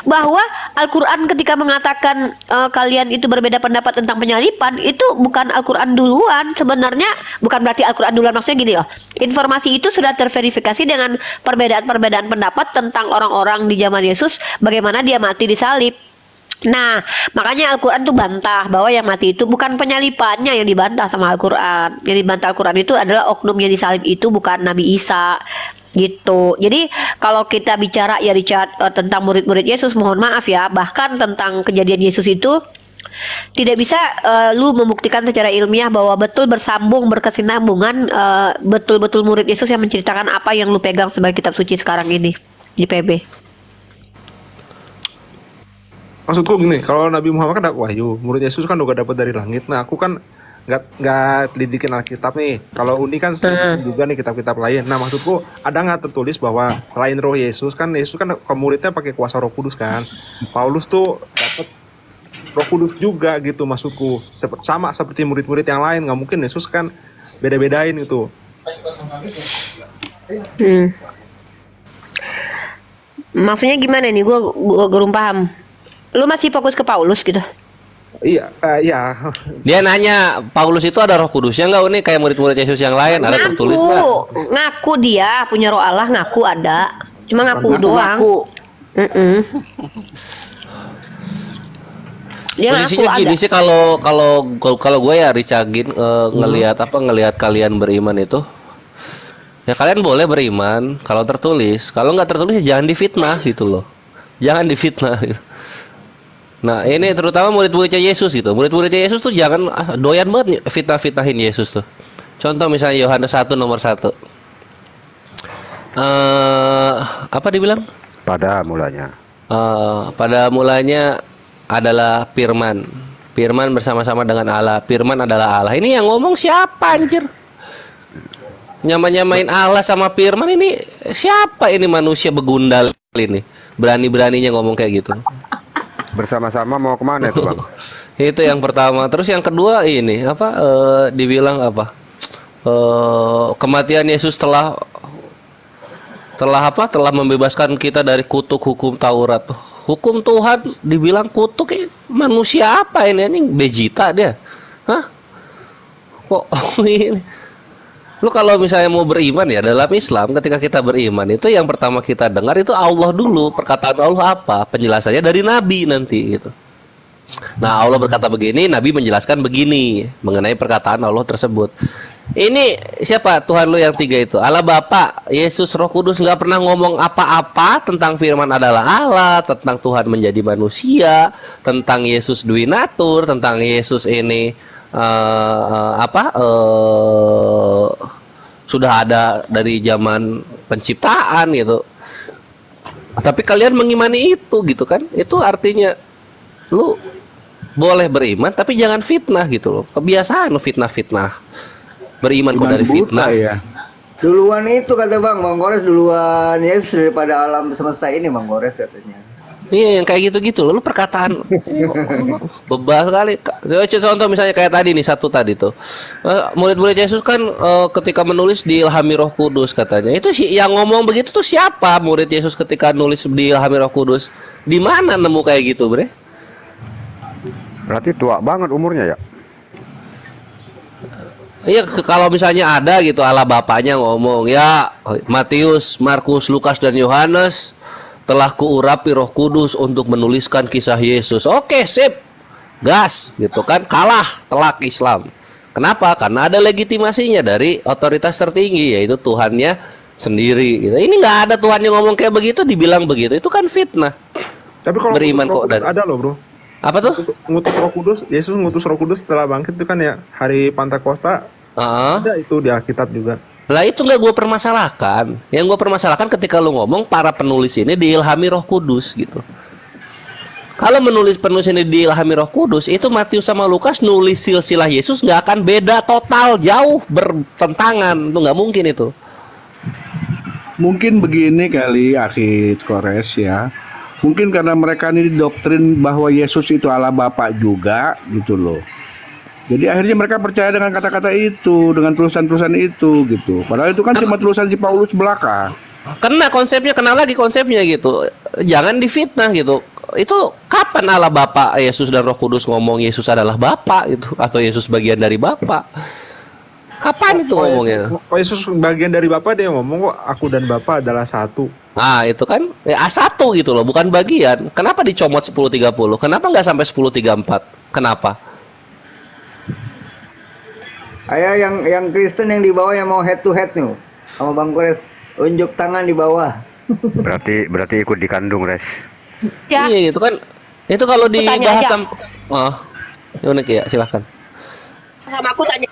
Bahwa Al-Quran ketika mengatakan kalian itu berbeda pendapat tentang penyaliban, itu bukan Al-Quran duluan. Sebenarnya bukan berarti Al-Quran duluan, maksudnya gini loh, informasi itu sudah terverifikasi dengan perbedaan-perbedaan pendapat tentang orang-orang di zaman Yesus, bagaimana dia mati disalib. Nah, makanya Al-Quran tuh bantah bahwa yang mati itu bukan penyalipannya yang dibantah sama Al-Quran. Yang dibantah Al-Quran itu adalah oknum yang disalib itu bukan Nabi Isa. Gitu. Jadi kalau kita bicara ya Richard tentang murid-murid Yesus, mohon maaf ya, bahkan tentang kejadian Yesus itu tidak bisa lu membuktikan secara ilmiah bahwa betul bersambung berkesinambungan betul-betul murid Yesus yang menceritakan apa yang lu pegang sebagai kitab suci sekarang ini di PB. Maksudku gini, kalau Nabi Muhammad kan dapat wahyu, murid Yesus kan juga dapat dari langit. Nah, aku kan nggak lidikin Alkitab nih. Kalau Uni kan juga nih kitab-kitab lain. Nah, maksudku ada nggak tertulis bahwa selain Roh Yesus kan ke muridnya pakai kuasa Roh Kudus kan. Paulus tuh dapat Roh Kudus juga gitu maksudku. Sama seperti murid-murid yang lain, nggak mungkin Yesus kan beda-bedain gitu. Maksudnya gimana nih? Gua belum paham. Lu masih fokus ke Paulus gitu? Iya, iya. Dia nanya, Paulus itu ada Roh Kudusnya nggak? Ini kayak murid-murid Yesus yang lain, ada tertulis nggak? Ngaku dia punya Roh Allah, ngaku ada. Cuma ngaku doang. Dia posisinya gini sih, kalau gue ya Richagin ngelihat kalian beriman itu, ya kalian boleh beriman kalau tertulis. Kalau nggak tertulis ya jangan difitnah gitu loh. Jangan difitnah gitu. Nah ini terutama murid-muridnya Yesus gitu. Murid-muridnya Yesus tuh jangan doyan banget fitnah-fitnahin Yesus tuh. Contoh misalnya Yohanes 1 nomor 1. Apa dibilang? Pada mulanya. Pada mulanya adalah Firman. Firman bersama-sama dengan Allah. Firman adalah Allah. Ini yang ngomong siapa anjir? Nyamain Allah sama Firman ini siapa ini manusia begundal ini? Berani-beraninya ngomong kayak gitu. Bersama-sama mau kemana itu Bang? Itu yang pertama. Terus yang kedua ini dibilang apa? Kematian Yesus telah membebaskan kita dari kutuk hukum Taurat. Hukum Tuhan dibilang kutuk, manusia apa ini? Anjing bejita dia. Hah? Kok ini? Lu kalau misalnya mau beriman ya dalam Islam, ketika kita beriman itu yang pertama kita dengar itu Allah dulu. Perkataan Allah apa? Penjelasannya dari Nabi nanti gitu. Nah Allah berkata begini, Nabi menjelaskan begini mengenai perkataan Allah tersebut. Ini siapa Tuhan lu yang tiga itu? Allah Bapa, Yesus, Roh Kudus. Nggak pernah ngomong apa-apa tentang Firman adalah Allah, tentang Tuhan menjadi manusia, tentang Yesus duinatur, tentang Yesus ini sudah ada dari zaman penciptaan gitu. Tapi kalian mengimani itu gitu kan? Itu artinya lu boleh beriman tapi jangan fitnah gitu loh. Kebiasaan lu fitnah-fitnah. Beriman kok dari fitnah ya. Duluan itu kata Bang Gores, duluan Yesus daripada alam semesta ini Bang Gores katanya. Iya yang kayak gitu-gitu loh, lu perkataan bebas sekali. Contoh misalnya kayak tadi nih satu tadi tuh, murid-murid Yesus kan ketika menulis diilhami Roh Kudus katanya. Itu yang ngomong begitu tuh siapa? Murid Yesus ketika nulis diilhami Roh Kudus. Di mana nemu kayak gitu, Bre? Berarti tua banget umurnya ya? Iya kalau misalnya ada gitu Allah Bapaknya ngomong ya Matius, Markus, Lukas dan Yohanes telah kuurapi Roh Kudus untuk menuliskan kisah Yesus. Oke, sip. Gas, gitu kan. Kalah telak Islam. Kenapa? Karena ada legitimasinya dari otoritas tertinggi, yaitu Tuhannya sendiri. Gitu. Ini nggak ada Tuhan yang ngomong kayak begitu, dibilang begitu. Itu kan fitnah. Tapi kalau beriman kok ada loh, Bro. Apa tuh? Ngutus Roh Kudus, Yesus ngutus Roh Kudus setelah bangkit itu kan ya hari Pentakosta. Ada itu di Alkitab juga. Lah itu nggak gue permasalahkan. Yang gue permasalahkan ketika lu ngomong para penulis ini diilhami Roh Kudus gitu. Kalau penulis ini diilhami Roh Kudus, itu Matius sama Lukas nulis silsilah Yesus nggak akan beda total, jauh bertentangan. Itu nggak mungkin itu. Mungkin begini kali Akhir Kores ya. Mungkin karena mereka ini doktrin bahwa Yesus itu Allah Bapa juga gitu loh. Jadi akhirnya mereka percaya dengan kata-kata itu, dengan tulisan-tulisan itu gitu. Padahal itu kan cuma tulisan si Paulus belaka. Kena lagi konsepnya gitu. Jangan difitnah gitu. Itu kapan Allah Bapa, Yesus dan Roh Kudus ngomong Yesus adalah Bapa gitu atau Yesus bagian dari Bapa? Kapan itu ngomongnya? Yesus bagian dari Bapa, dia ngomong kok aku dan Bapa adalah satu. Nah itu kan A1 gitu loh, bukan bagian. Kenapa dicomot 10:30? Kenapa nggak sampai 10:34? Kenapa? Ayah yang Kristen yang di bawah yang mau head to head nih sama Bang Kores. Unjuk tangan di bawah. Berarti ikut dikandung, Res. Ya. Iya itu kan. Itu kalau Aku tanya dibahas aja. sama Unik ya, silahkan. Sama aku tanya,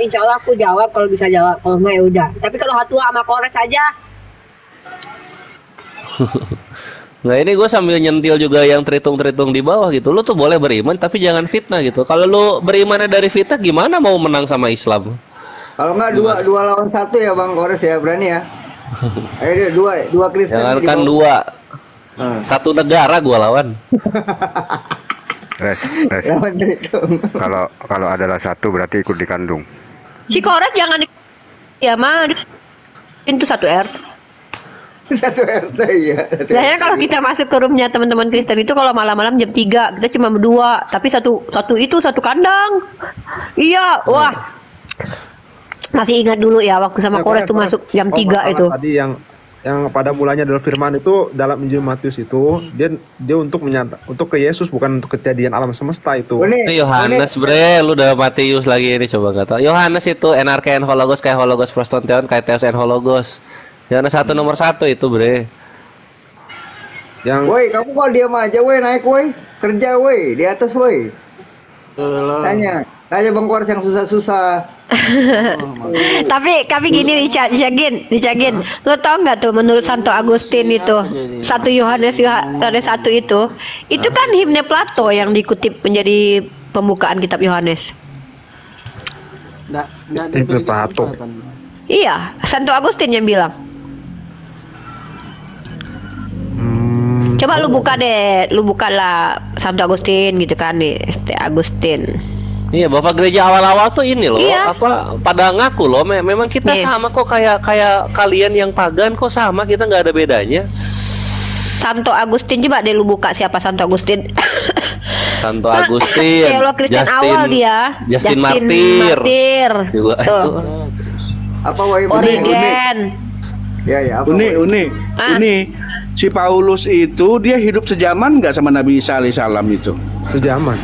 insya Allah aku jawab kalau bisa jawab, kalau enggak ya udah. Tapi kalau Hatua sama Kores aja. Nah ini gue sambil nyentil juga yang terhitung-terhitung di bawah gitu. Lu tuh boleh beriman tapi jangan fitnah gitu. Kalau lu berimannya dari fitnah gimana mau menang sama Islam? Kalau nggak dua lawan satu ya Bang Kores ya, berani ya. Ayo deh, dua Kristen. Jangankan dua, satu negara gua lawan. Res. Kalau adalah satu berarti ikut dikandung. Si Kores jangan ya mah itu satu RT. Satu RT ya. Biasanya kalau kita masuk ke roomnya teman-teman Kristen itu kalau malam-malam jam 3 kita cuma berdua, tapi satu kandang. Iya, wah. Masih ingat dulu ya waktu sama Kores tuh masuk jam 3 itu. Tadi yang pada mulanya adalah firman itu dalam Injil Matius itu dia untuk untuk ke Yesus, bukan untuk kejadian alam semesta itu. Itu Yohanes bre, lu udah Matius lagi ini coba nggak tahu. Yohanes itu NRK and Hologos kayak Hologos Prostonteon kayak Theos and Hologos. Yohanes 1 nomor 1 itu bre. Woi, kamu kalau diam aja woi, naik woi, kerja woi, di atas woi. Tanya Bang Kores yang susah-susah. tapi gini Richagin, lo tau nggak tuh menurut Santo Agustin itu 1 Yohanes 1 itu kan himne Plato yang dikutip menjadi pembukaan kitab Yohanes. Itu Plato. Iya, Santo Agustin yang bilang. Coba lu buka deh, lu bukalah Santo Agustin gitu kan nih, Agustin. Iya, Bapak gereja awal-awal tuh ini loh, Iya. pada ngaku loh, memang kita sama kok kayak kalian yang pagan kok sama, kita nggak ada bedanya. Santo Agustin, coba deh lu buka siapa Santo Agustin. Santo Agustin, teolog Kristen awal dia. Justin Martir. Juga Tuh. itu. Apa woi? Origen. Ya, apa? Uni. Si Paulus itu dia hidup sejaman nggak sama Nabi Isa alaihissalam itu? Sejaman.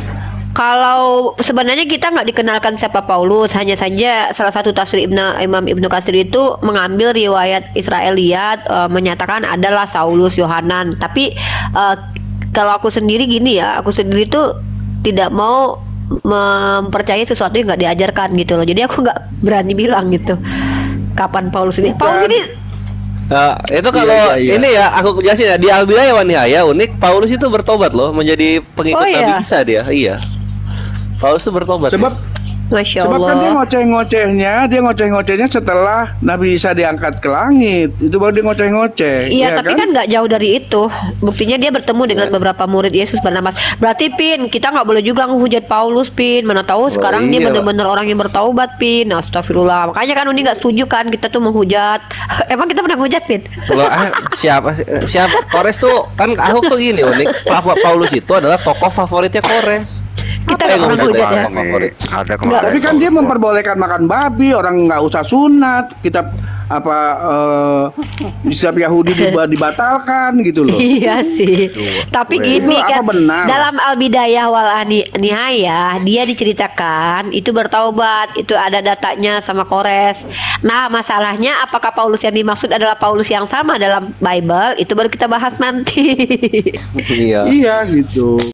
Kalau sebenarnya kita nggak dikenalkan siapa Paulus, hanya saja salah satu tafsir Imam Ibnu Katsir itu mengambil riwayat Israeliat menyatakan adalah Saulus Yohanan. Tapi kalau aku sendiri gini ya, aku sendiri tuh tidak mau mempercayai sesuatu yang nggak diajarkan gitu loh. Jadi aku nggak berani bilang gitu. Kapan Paulus ini? Paulus ini Itu kalau ini ya aku jelasin ya, di Al-Bidayah wan Nihayah Unik Paulus itu bertobat loh menjadi pengikut Nabi Isa dia. Iya. Paulus itu bertobat. Masya Sebab Allah. kan dia ngoceh-ngocehnya setelah Nabi Isa diangkat ke langit. Itu baru dia ngoceh-ngoceh. Iya, tapi kan nggak jauh dari itu. Buktinya dia bertemu dengan beberapa murid Yesus bernama. Berarti Pin, kita nggak boleh juga menghujat Paulus, Pin. Mana tahu sekarang dia benar-benar orang yang bertaubat, Pin. Astagfirullah. Makanya kan Uni nggak setuju kan kita tuh menghujat. Emang kita pernah menghujat, Pin? siapa Kores tuh kan aku tuh gini Unik. Paulus itu adalah tokoh favoritnya Kores. Kita nggak pernah menghujat ya. Ada Enggak, tapi kan dia memperbolehkan makan babi, orang nggak usah sunat, kitab kitab Yahudi dibatalkan gitu loh. Iya sih. Tapi gini Itu kan apa benar? dalam Al-Bidayah wal Nihayah dia diceritakan itu bertaubat, itu ada datanya sama Kores. Nah, masalahnya apakah Paulus yang dimaksud adalah Paulus yang sama dalam Bible? Itu baru kita bahas nanti. Iya. Iya gitu.